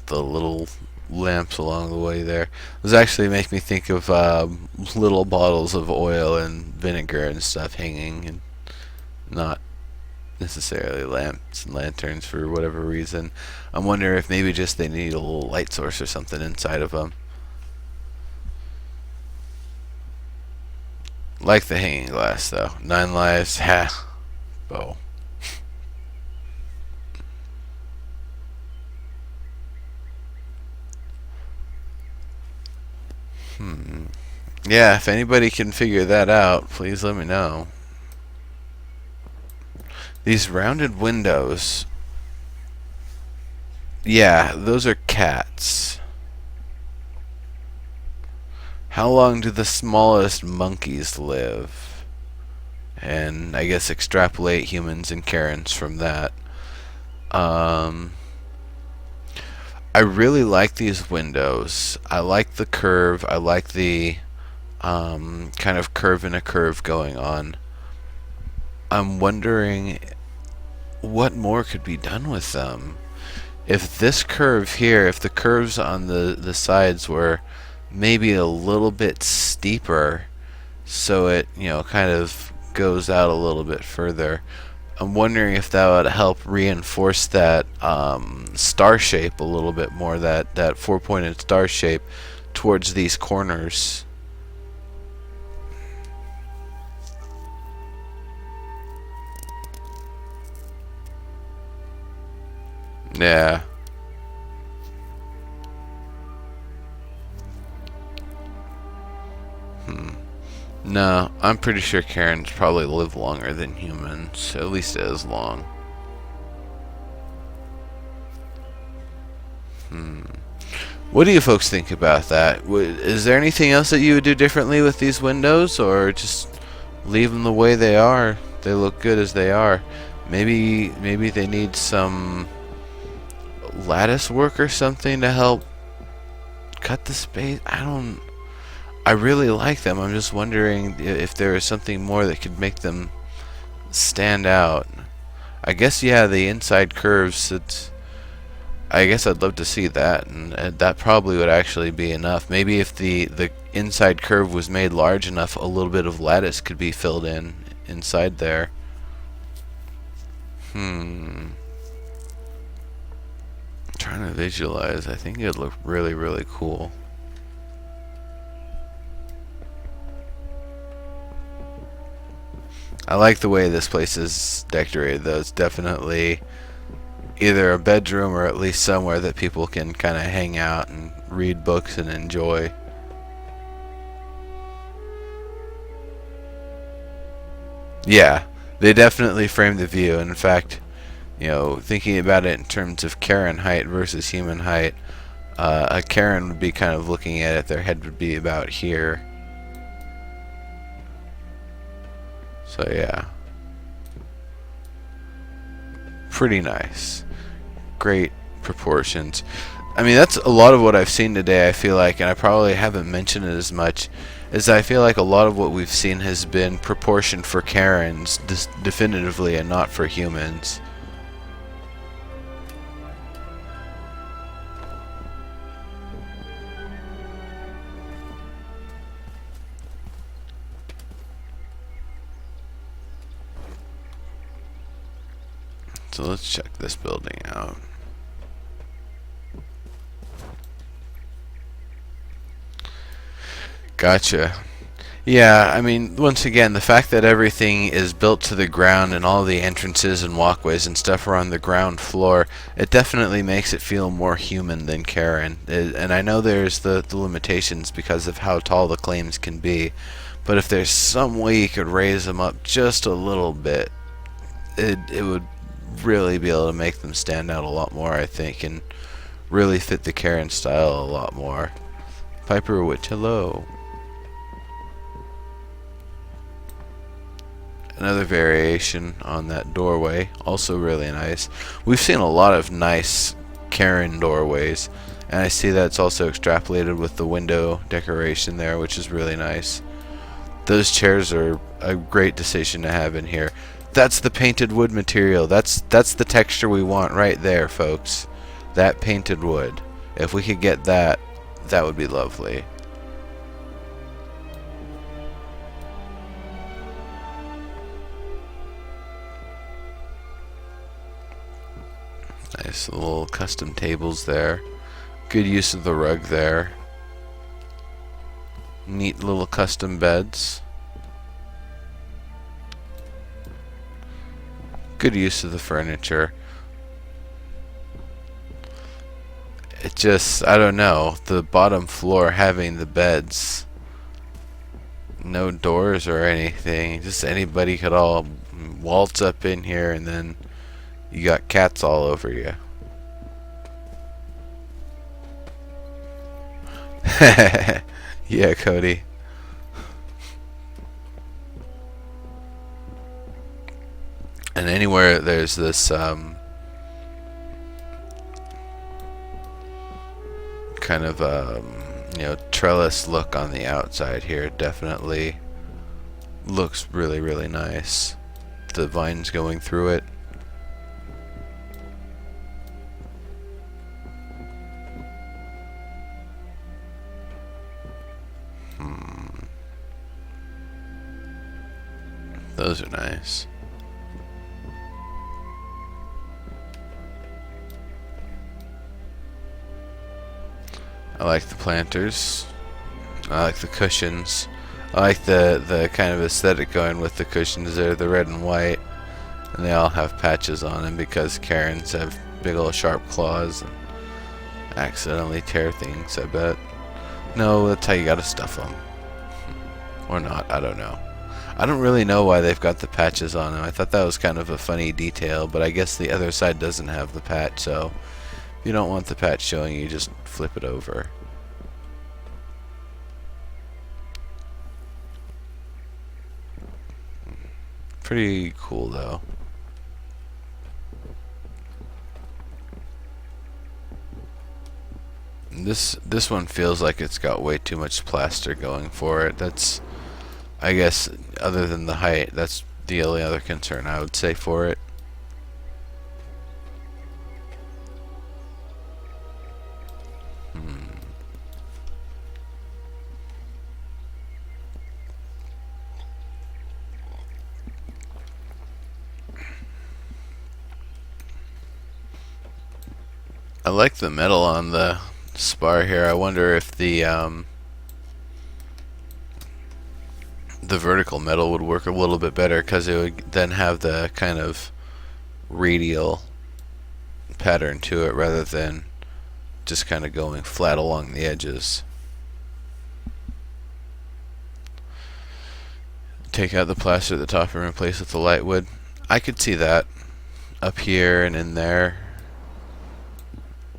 The little lamps along the way there. Those actually make me think of little bottles of oil and vinegar and stuff hanging, and not necessarily lamps and lanterns for whatever reason. I'm wondering if maybe just they need a little light source or something inside of them. Like the hanging glass though. 9 lives, ha. Bow. Yeah, if anybody can figure that out, please let me know. These rounded windows. Yeah, those are cats. How long do the smallest monkeys live? And I guess extrapolate humans and Kerrans from that. I really like these windows. I like the curve. I like the kind of curve in a curve going on. I'm wondering what more could be done with them. If this curve here, if the curves on the sides were maybe a little bit steeper, so it, kind of goes out a little bit further, I'm wondering if that would help reinforce that star shape a little bit more, that four-pointed star shape towards these corners. Yeah. No, I'm pretty sure Karens probably live longer than humans, at least as long. What do you folks think about that? Is there anything else that you would do differently with these windows, or just leave them the way they are? They look good as they are. Maybe they need some lattice work or something to help cut the space. I really like them. I'm just wondering if there is something more that could make them stand out. I guess, yeah, the inside curves. I guess I'd love to see that, and that probably would actually be enough. Maybe if the inside curve was made large enough, a little bit of lattice could be filled in inside there. I'm trying to visualize. I think it'd look really, really cool. I like the way this place is decorated, though. It's definitely either a bedroom or at least somewhere that people can kind of hang out and read books and enjoy. Yeah, they definitely frame the view. And in fact, thinking about it in terms of Kerran height versus human height, a Kerran would be kind of looking at it, their head would be about here. So yeah, pretty nice. Great proportions. I mean, that's a lot of what I've seen today, I feel like, and I probably haven't mentioned it as much, is I feel like a lot of what we've seen has been proportioned for Karens, definitively, and not for humans. So let's check this building out. Gotcha. Yeah, I mean, once again, the fact that everything is built to the ground and all the entrances and walkways and stuff are on the ground floor, it definitely makes it feel more human than Kerran. And I know there's the limitations because of how tall the claims can be, but if there's some way you could raise them up just a little bit, it would really be able to make them stand out a lot more, I think, and really fit the Kerran style a lot more. Piper Witch, hello. Another variation on that doorway, also really nice. We've seen a lot of nice Kerran doorways, and I see that's also extrapolated with the window decoration there, which is really nice. Those chairs are a great decision to have in here. That's the painted wood material. That's the texture we want right there, folks. That painted wood. If we could get that, that would be lovely. Nice little custom tables there. Good use of the rug there. Neat little custom beds. Good use of the furniture. It just, I don't know, the bottom floor having the beds, no doors or anything, just anybody could all waltz up in here, and then you got cats all over you. Yeah, Cody. And anywhere there's this kind of trellis look on the outside here. Definitely looks really, really nice. The vines going through it. Those are nice. I like the planters. I like the cushions. I like the kind of aesthetic going with the cushions there, the red and white. And they all have patches on them because Kerrans have big old sharp claws and accidentally tear things, I bet. No, that's how you gotta stuff them. Or not, I don't know. I don't really know why they've got the patches on them. I thought that was kind of a funny detail, but I guess the other side doesn't have the patch, so if you don't want the patch showing, you just flip it over. Pretty cool, though. This one feels like it's got way too much plaster going for it. That's, I guess, other than the height, that's the only other concern I would say for it. I like the metal on the spar here. I wonder if the vertical metal would work a little bit better, because it would then have the kind of radial pattern to it rather than just kind of going flat along the edges. Take out the plaster at the top and replace with the light wood. I could see that up here and in there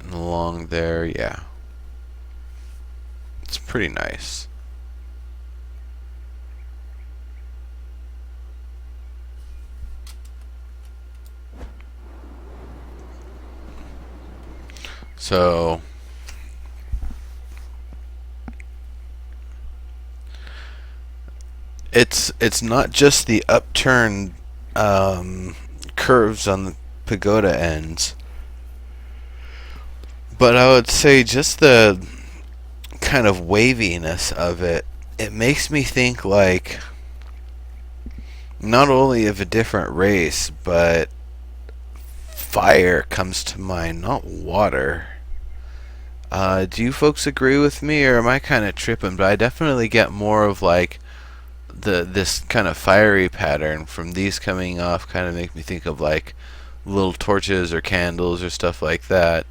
and along there. Yeah, it's pretty nice. So it's not just the upturned curves on the pagoda ends, but I would say just the kind of waviness of it. It makes me think like not only of a different race, but fire comes to mind, not water. Do you folks agree with me, or am I kind of tripping? But I definitely get more of like this kind of fiery pattern from these coming off. Kind of make me think of like little torches or candles or stuff like that.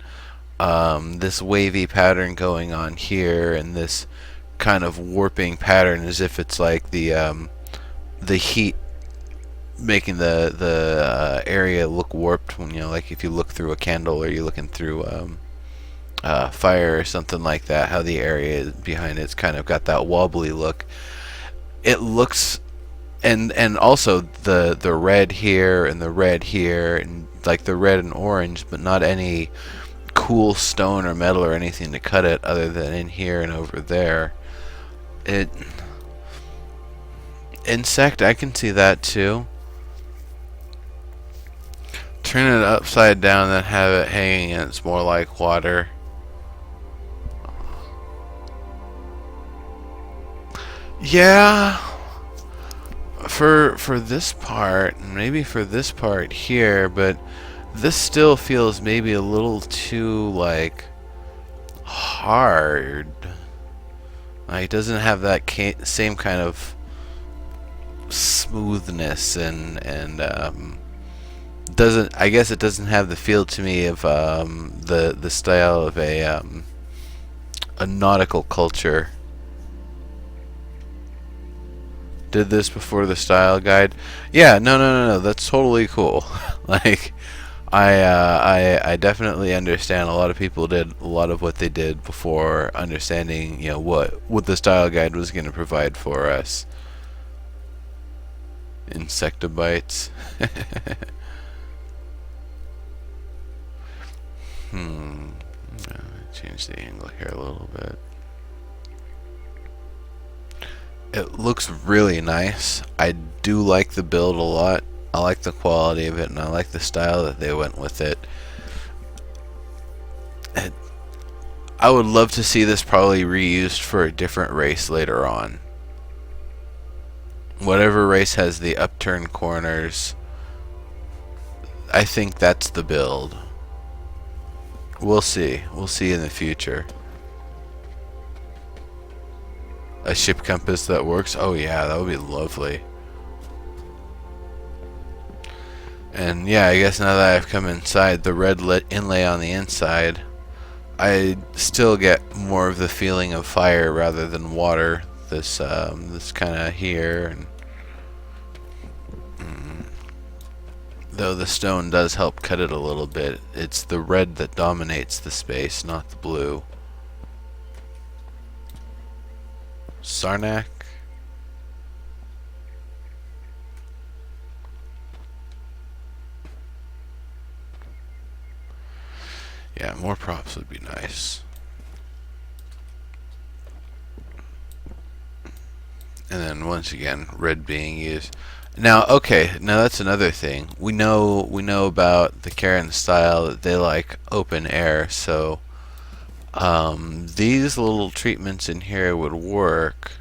This wavy pattern going on here, and this kind of warping pattern, as if it's like the heat making the area look warped. When like if you look through a candle, or you're looking through fire or something like that, how the area behind it's kind of got that wobbly look. It looks, and also the red here and the red here, and like the red and orange, but not any cool stone or metal or anything to cut it other than in here and over there. Insect, I can see that too. Turn it upside down and have it hanging, and it's more like water. Yeah, for this part, and maybe for this part here, but this still feels maybe a little too like hard. Like, it doesn't have that same kind of smoothness, and doesn't, I guess it doesn't have the feel to me of the style of a nautical culture. Did this before the style guide? Yeah, no, that's totally cool. Like, I definitely understand a lot of people did a lot of what they did before understanding, what the style guide was going to provide for us. Insectobites. Change the angle here a little bit. It looks really nice. I do like the build a lot. I like the quality of it, and I like the style that they went with it. I would love to see this probably reused for a different race later on. Whatever race has the upturned corners, I think that's the build. We'll see. We'll see in the future. A ship compass that works? Oh yeah, that would be lovely. And yeah, I guess now that I've come inside, the red lit inlay on the inside, I still get more of the feeling of fire rather than water. This kind of here, and though the stone does help cut it a little bit, it's the red that dominates the space, not the blue. Sarnak. Yeah, more props would be nice. And then once again, red being used. Now, okay, now that's another thing. We know about the Kerran style that they like open air, so these little treatments in here would work.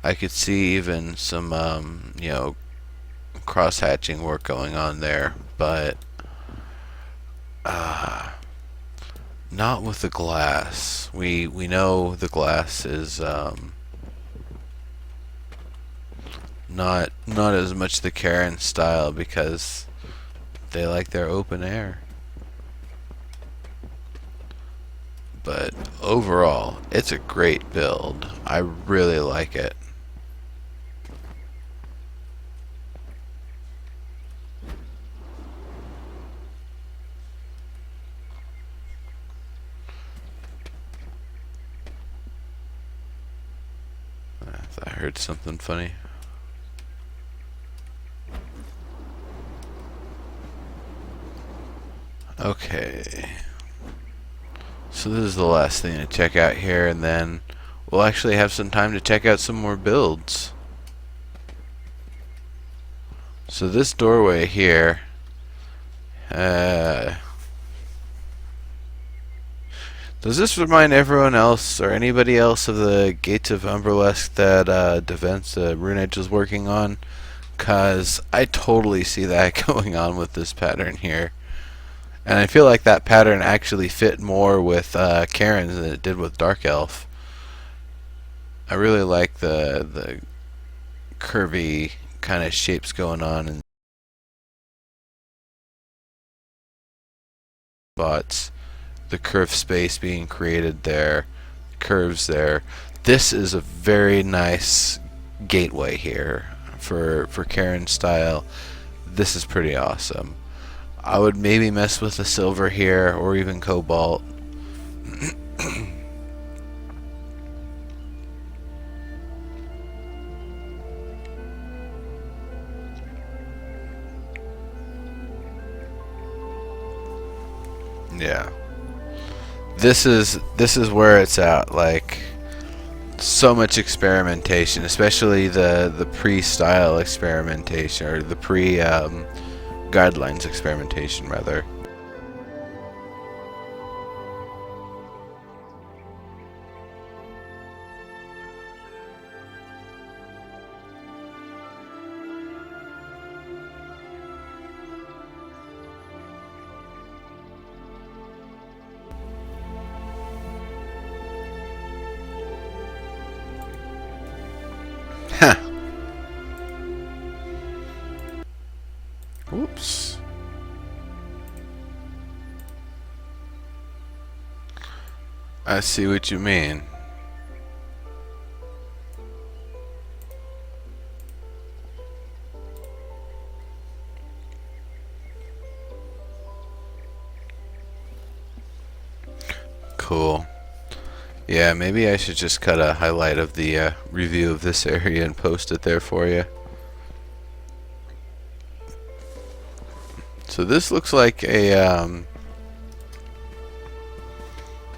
I could see even some you know, cross hatching work going on there, but not with the glass. We know the glass is not as much the Kerran style because they like their open air. But overall, it's a great build. I really like it. I heard something funny. Okay. So this is the last thing to check out here, and then we'll actually have some time to check out some more builds. So this doorway here, does this remind everyone else or anybody else of the Gates of Umberlesk that Defense Rune Edge was working on? Cause I totally see that going on with this pattern here. And I feel like that pattern actually fit more with Kerran's than it did with Dark Elf. I really like the curvy kind of shapes going on in spots. The curved space being created there, curves there. This is a very nice gateway here for Kerran style. This is pretty awesome. I would maybe mess with the silver here, or even cobalt. Yeah. This is where it's at. Like, so much experimentation, especially the pre-style experimentation, or the guidelines experimentation rather. Huh. Oops. I see what you mean. Cool. Yeah, maybe I should just cut a highlight of the review of this area and post it there for you. So this looks like a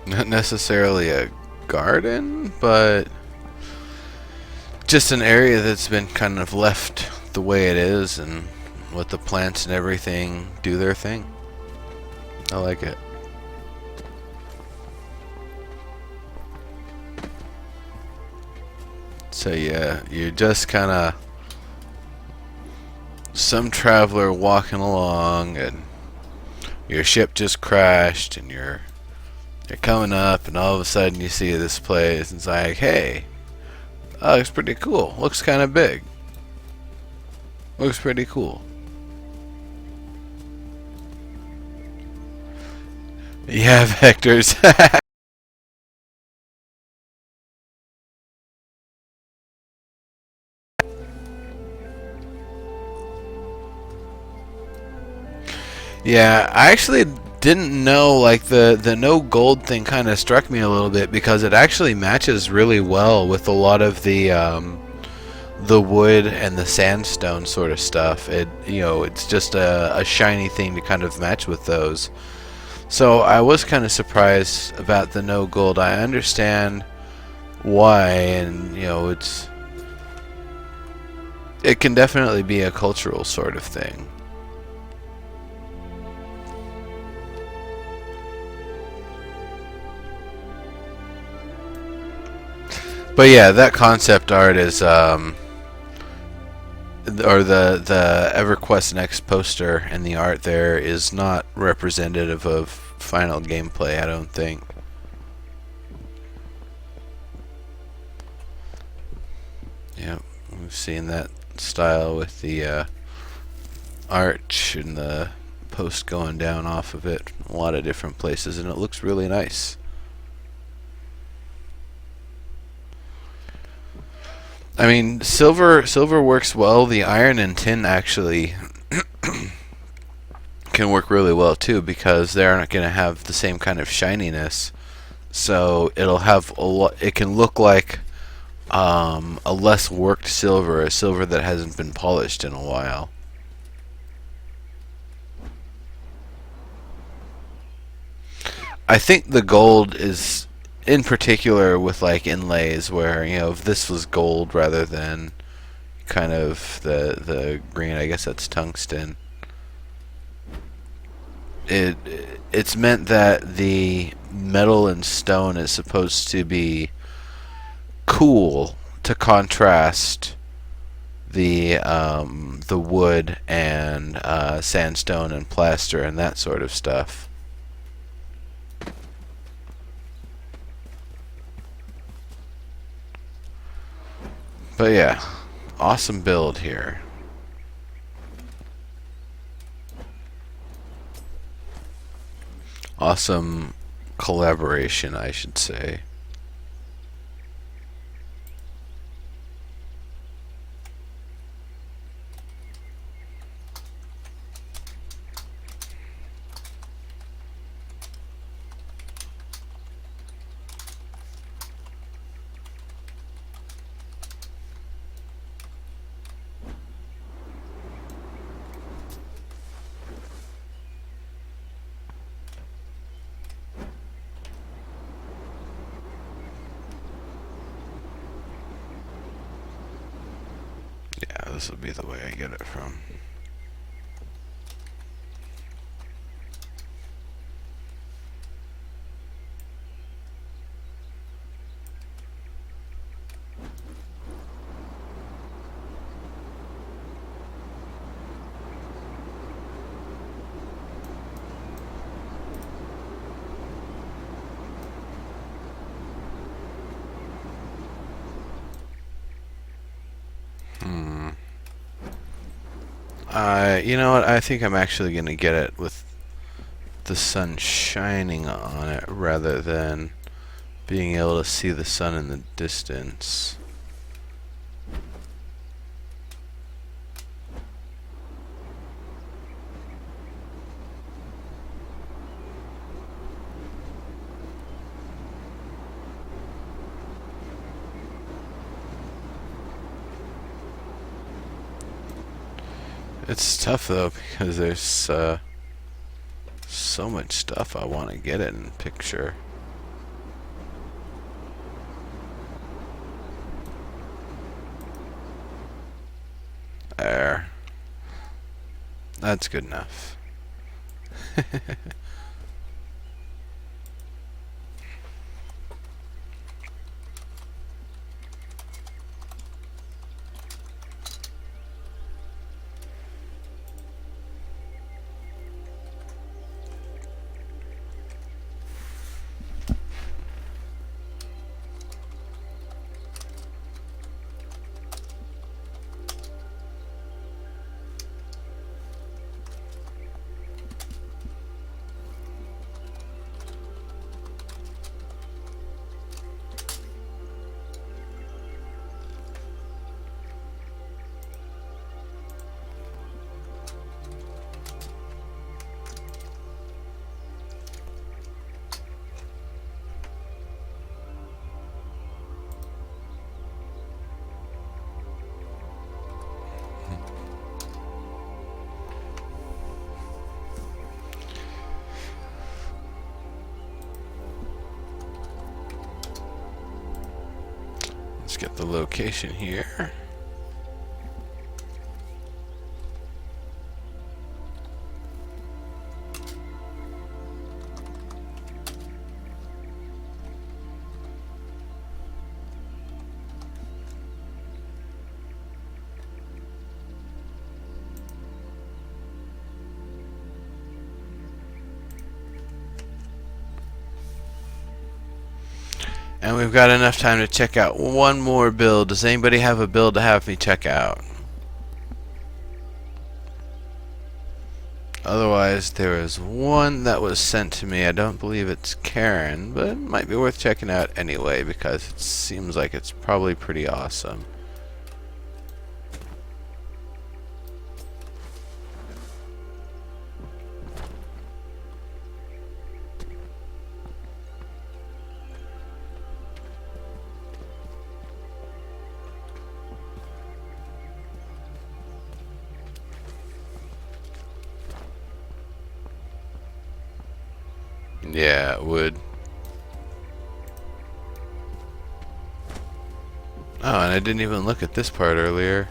Not necessarily a garden, but just an area that's been kind of left the way it is and let the plants and everything do their thing. I like it. So yeah, you're just kind of some traveler walking along and your ship just crashed and you're coming up and all of a sudden you see this place and it's like, hey, that looks pretty cool. Looks kind of big. Looks pretty cool. Yeah, vectors. Yeah, I actually didn't know, like, the no gold thing kind of struck me a little bit because it actually matches really well with a lot of the wood and the sandstone sort of stuff. It's just a shiny thing to kind of match with those. So I was kind of surprised about the no gold. I understand why, and it can definitely be a cultural sort of thing. But yeah, that concept art is or the EverQuest Next poster and the art there is not representative of final gameplay, I don't think. Yep, we've seen that style with the arch and the post going down off of it a lot of different places, and it looks really nice. I mean, silver works well. The iron and tin actually can work really well too because they're not going to have the same kind of shininess. So it'll have a lot. It can look like a less worked silver, a silver that hasn't been polished in a while. I think the gold is in particular with like inlays where if this was gold rather than kind of the green, I guess that's tungsten. It it's meant that the metal and stone is supposed to be cool to contrast the wood and sandstone and plaster and that sort of stuff. But yeah, awesome build here. Awesome collaboration, I should say. Yeah, this will be the way I get it from. You know what? I think I'm actually gonna get it with the sun shining on it rather than being able to see the sun in the distance. It's tough though because there's so much stuff I want to get in picture. That's good enough. Let's get the location here. And we've got enough time to check out one more build. Does anybody have a build to have me check out? Otherwise, there is one that was sent to me. I don't believe it's Kerran, but it might be worth checking out anyway because it seems like it's probably pretty awesome. Yeah, it would. Oh, and I didn't even look at this part earlier.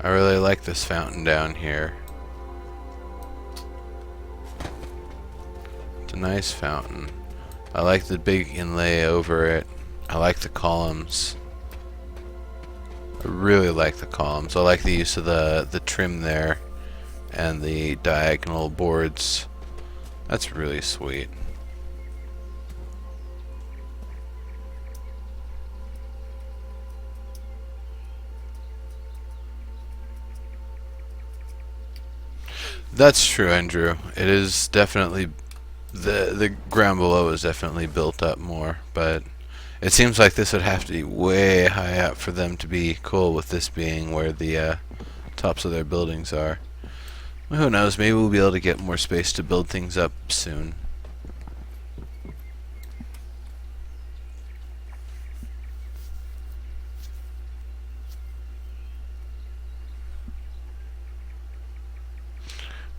I really like this fountain down here. It's a nice fountain. I like the big inlay over it. I like the columns. I really like the columns. I like the use of the trim there and the diagonal boards. That's really sweet. That's true, Andrew. It is definitely the ground below is definitely built up more, but it seems like this would have to be way high up for them to be cool with this being where the tops of their buildings are. Who knows, maybe we'll be able to get more space to build things up soon.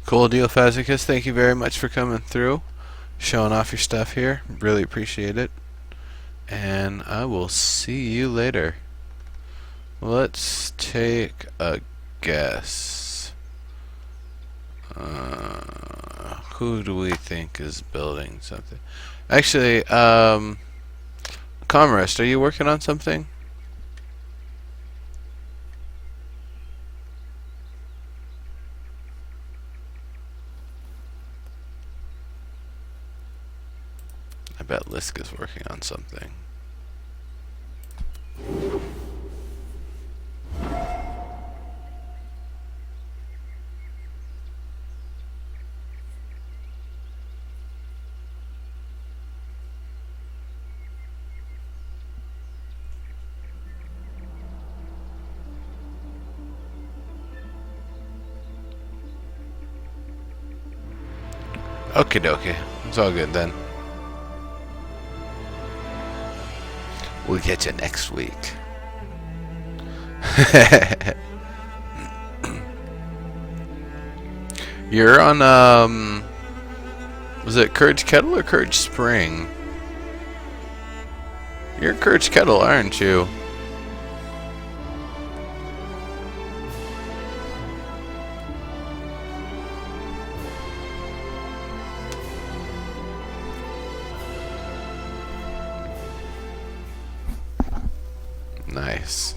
Cool deal, Fazicus. Thank you very much for coming through, showing off your stuff here. Really appreciate it. And I will see you later. Let's take a guess. Who do we think is building something? Actually, Comrest, are you working on something? I bet Lisk is working on something. Okie dokie. It's all good then. We'll get you next week. You're on, was it Courage Kettle or Courage Spring? You're Courage Kettle, aren't you? Nice.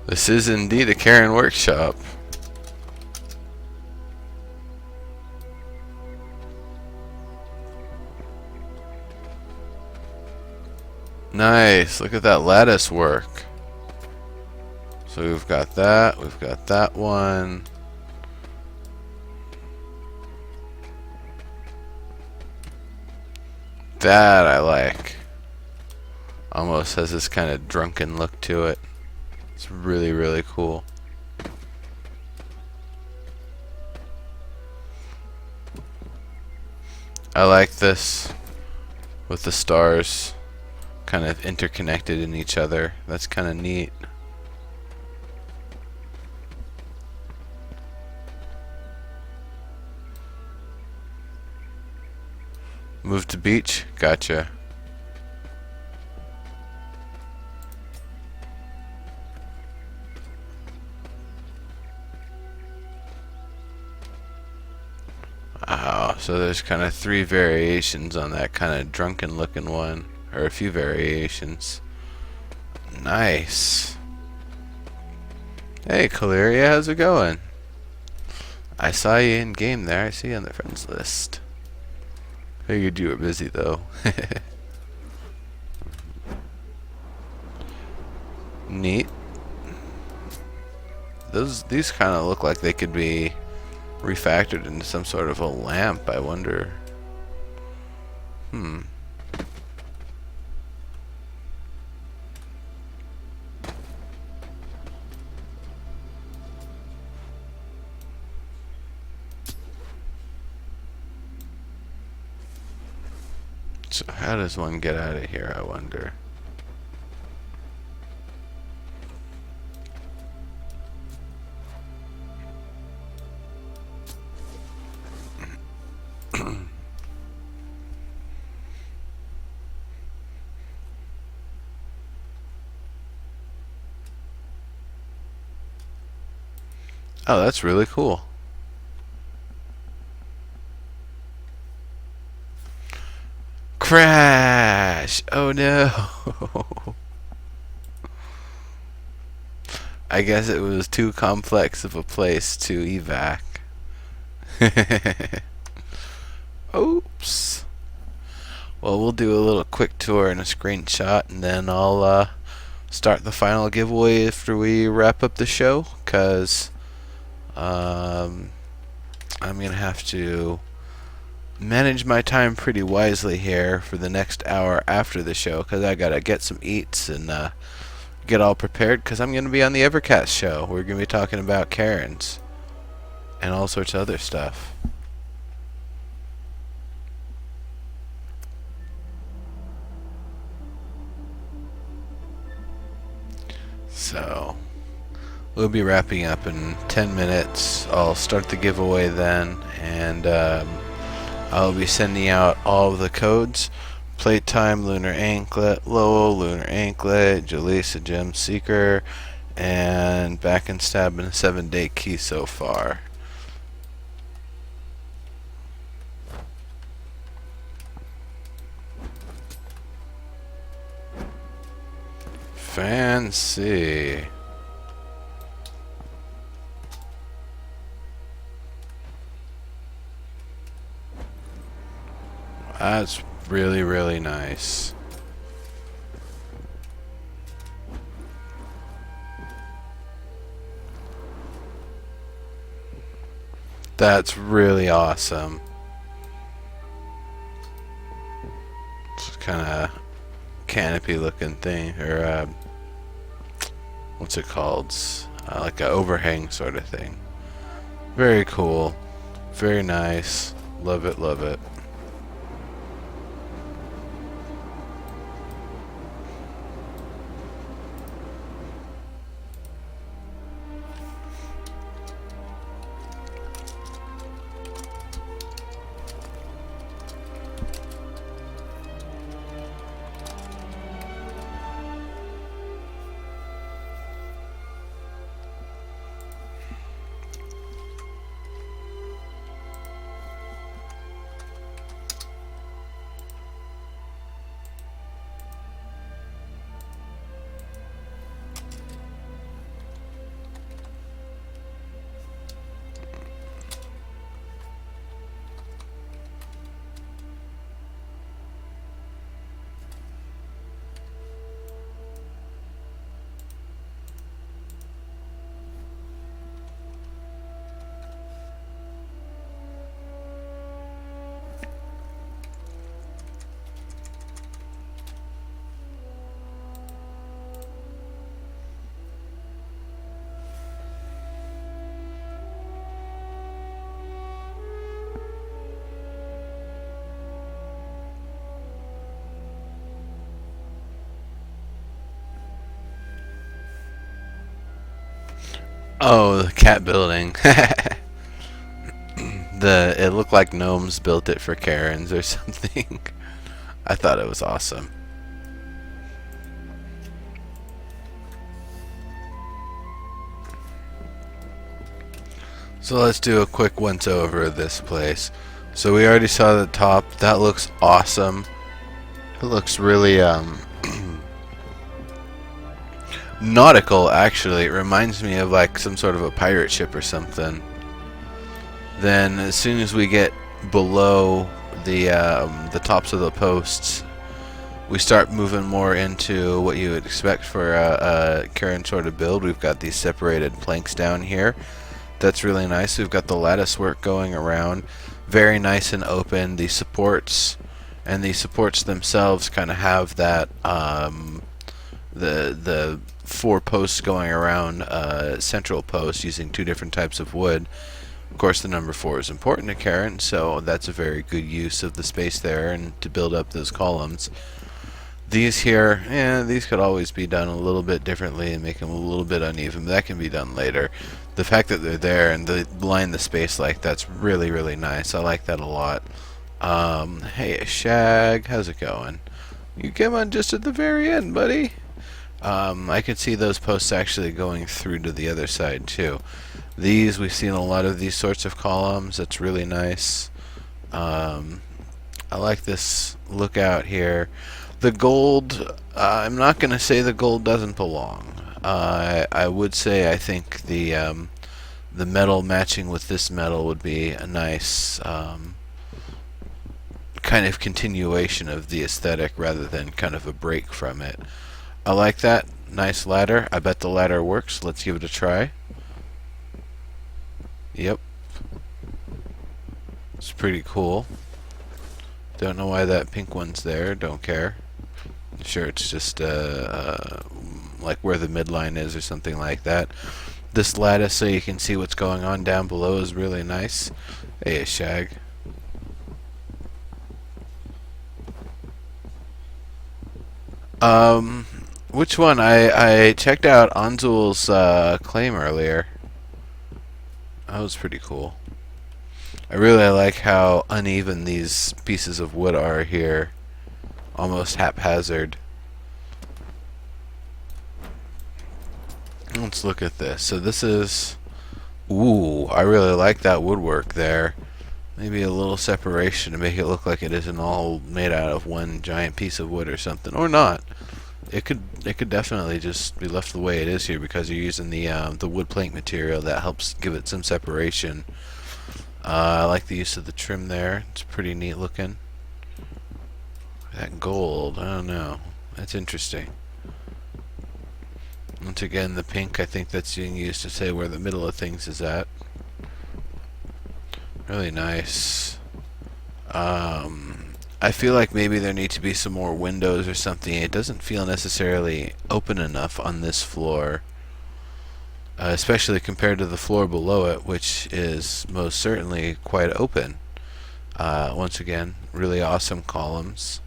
This is indeed a Kerran workshop. Nice. Look at that lattice work. So we've got that one. That I like. Almost has this kind of drunken look to it. It's really, really cool. I like this with the stars kind of interconnected in each other. That's kind of neat. Move to beach? Gotcha. Oh, so there's kind of 3 variations on that kind of drunken looking one. Or a few variations. Nice. Hey, Caleria, how's it going? I saw you in game there. I see you on the friends list. Figured you were busy though. Neat. These kind of look like they could be refactored into some sort of a lamp, I wonder. So how does one get out of here, I wonder? Oh, that's really cool. Crash! Oh no! I guess it was too complex of a place to evac. Oops. Well, we'll do a little quick tour and a screenshot, and then I'll start the final giveaway after we wrap up the show, because I'm going to have to manage my time pretty wisely here for the next hour after the show, because I got to get some eats and get all prepared, because I'm going to be on the Evercast show. We're going to be talking about Kerrans and all sorts of other stuff. So we'll be wrapping up in 10 minutes. I'll start the giveaway then, and I'll be sending out all of the codes. Playtime, Lunar Anklet, Lowell, Lunar Anklet, Jaleesa Gem Seeker, and Back and Stab in a 7-day key so far. Fancy. That's really, really nice. That's really awesome. It's kind of canopy looking thing, or what's it called? Like an overhang sort of thing. Very cool. Very nice. Love it, love it. Oh, the cat building. It looked like gnomes built it for Karens or something. I thought it was awesome. So let's do a quick once over of this place. So we already saw the top. That looks awesome. It looks really nautical, actually. It reminds me of like some sort of a pirate ship or something. Then as soon as we get below the tops of the posts, we start moving more into what you would expect for a Kerran sort of build. We've got these separated planks down here. That's really nice. We've got the lattice work going around. Very nice and open. The supports and the supports themselves kind of have that the four posts going around central post using two different types of wood. Of course, the number 4 is important to Kerran, so that's a very good use of the space there and to build up those columns. These here, these could always be done a little bit differently and make them a little bit uneven, but that can be done later. The fact that they're there and they line the space like that's really, really nice. I like that a lot. Hey, Shag, how's it going? You came on just at the very end, buddy. I can see those posts actually going through to the other side too. These, we've seen a lot of these sorts of columns. That's really nice. I like this lookout here. The gold, I'm not going to say the gold doesn't belong. I would say I think the metal matching with this metal would be a nice kind of continuation of the aesthetic rather than kind of a break from it. I like that. Nice ladder. I bet the ladder works. Let's give it a try. Yep. It's pretty cool. Don't know why that pink one's there. Don't care. Sure, it's just like where the midline is or something like that. This lattice, so you can see what's going on down below, is really nice. Hey, Shag. Which one? I checked out Anzul's claim earlier. That was pretty cool. I really like how uneven these pieces of wood are here. Almost haphazard. Let's look at this. So this is... Ooh, I really like that woodwork there. Maybe a little separation to make it look like it isn't all made out of one giant piece of wood or something. Or not. It could definitely just be left the way it is here because you're using the wood plank material that helps give it some separation. I like the use of the trim there. It's pretty neat looking. That gold, I don't know. That's interesting. Once again, the pink, I think that's being used to say where the middle of things is at. Really nice. I feel like maybe there need to be some more windows or something. It doesn't feel necessarily open enough on this floor, especially compared to the floor below it, which is most certainly quite open. Once again, really awesome columns.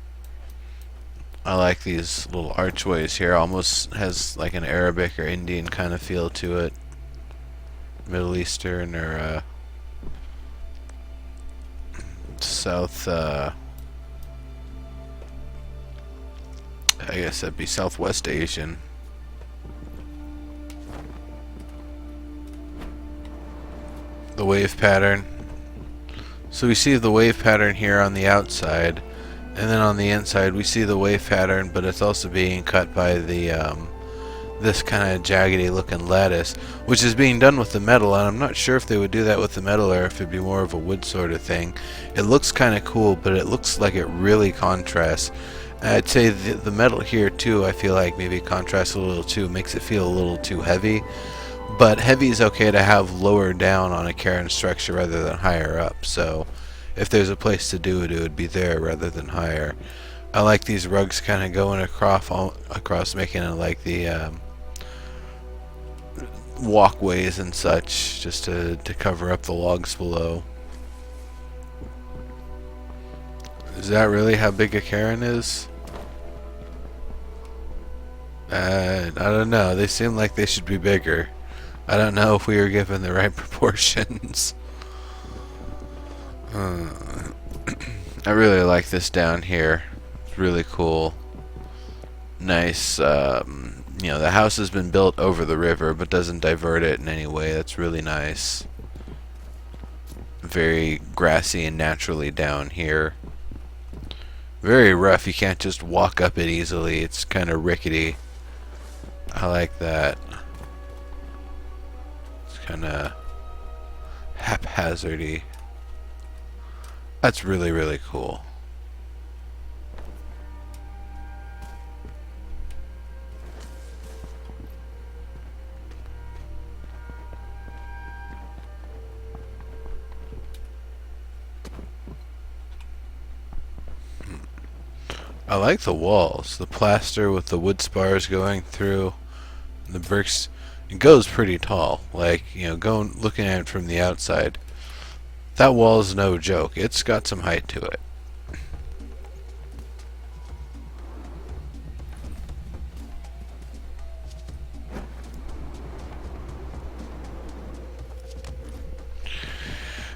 I like these little archways here. Almost has like an Arabic or Indian kind of feel to it. Middle Eastern or South... I guess that'd be Southwest Asian. The wave pattern. So we see the wave pattern here on the outside, and then on the inside we see the wave pattern, but it's also being cut by the this kind of jaggedy looking lattice, which is being done with the metal, and I'm not sure if they would do that with the metal or if it'd be more of a wood sort of thing. It looks kind of cool, but it looks like it really contrasts. I'd say the metal here too, I feel like maybe contrasts a little too, makes it feel a little too heavy. But heavy is okay to have lower down on a Kerran structure rather than higher up. So if there's a place to do it, it would be there rather than higher. I like these rugs kind of going across, making it like the walkways and such, just to cover up the logs below. Is that really how big a Kerran is? I don't know. They seem like they should be bigger. I don't know if we were given the right proportions. I really like this down here. It's really cool. Nice. The house has been built over the river, but doesn't divert it in any way. That's really nice. Very grassy and naturally down here. Very rough. You can't just walk up it easily. It's kind of rickety. I like that. It's kind of haphazardy. That's really, really cool. I like the walls. The plaster with the wood spars going through. The bricks. It goes pretty tall. Like, going looking at it from the outside. That wall is no joke. It's got some height to it.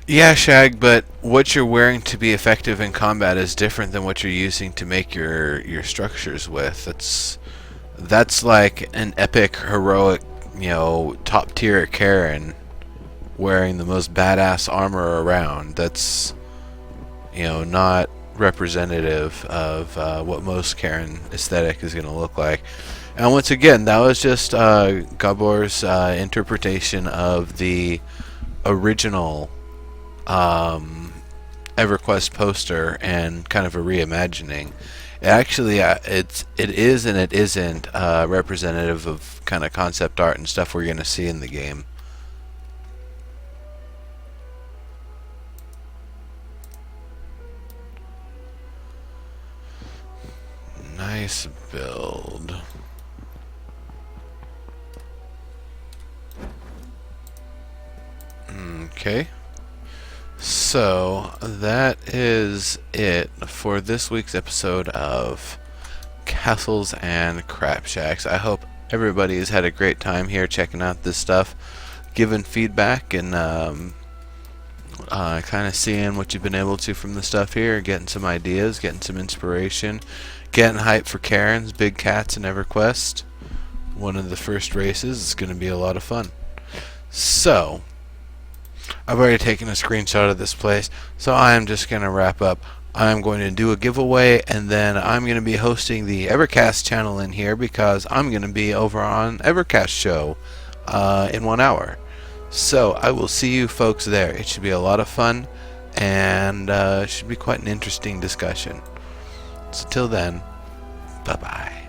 Yeah, Shag, but what you're wearing to be effective in combat is different than what you're using to make your structures with. That's like an epic, heroic, top tier Kerran wearing the most badass armor around. That's, not representative of what most Kerran aesthetic is going to look like. And once again, that was just Gabor's interpretation of the original EverQuest poster and kind of a reimagining. Actually, it is and it isn't representative of kind of concept art and stuff we're going to see in the game. Nice build. Okay. So that is it for this week's episode of Castles and Crapshacks. I hope everybody's had a great time here checking out this stuff, giving feedback, and kind of seeing what you've been able to from the stuff here, getting some ideas, getting some inspiration, getting hype for Kerran's Big Cats and EverQuest. One of the first races. It's going to be a lot of fun. So I've already taken a screenshot of this place, so I'm just going to wrap up. I'm going to do a giveaway, and then I'm going to be hosting the Evercast channel in here because I'm going to be over on Evercast show in 1 hour. So I will see you folks there. It should be a lot of fun, and should be quite an interesting discussion. So till then, bye-bye.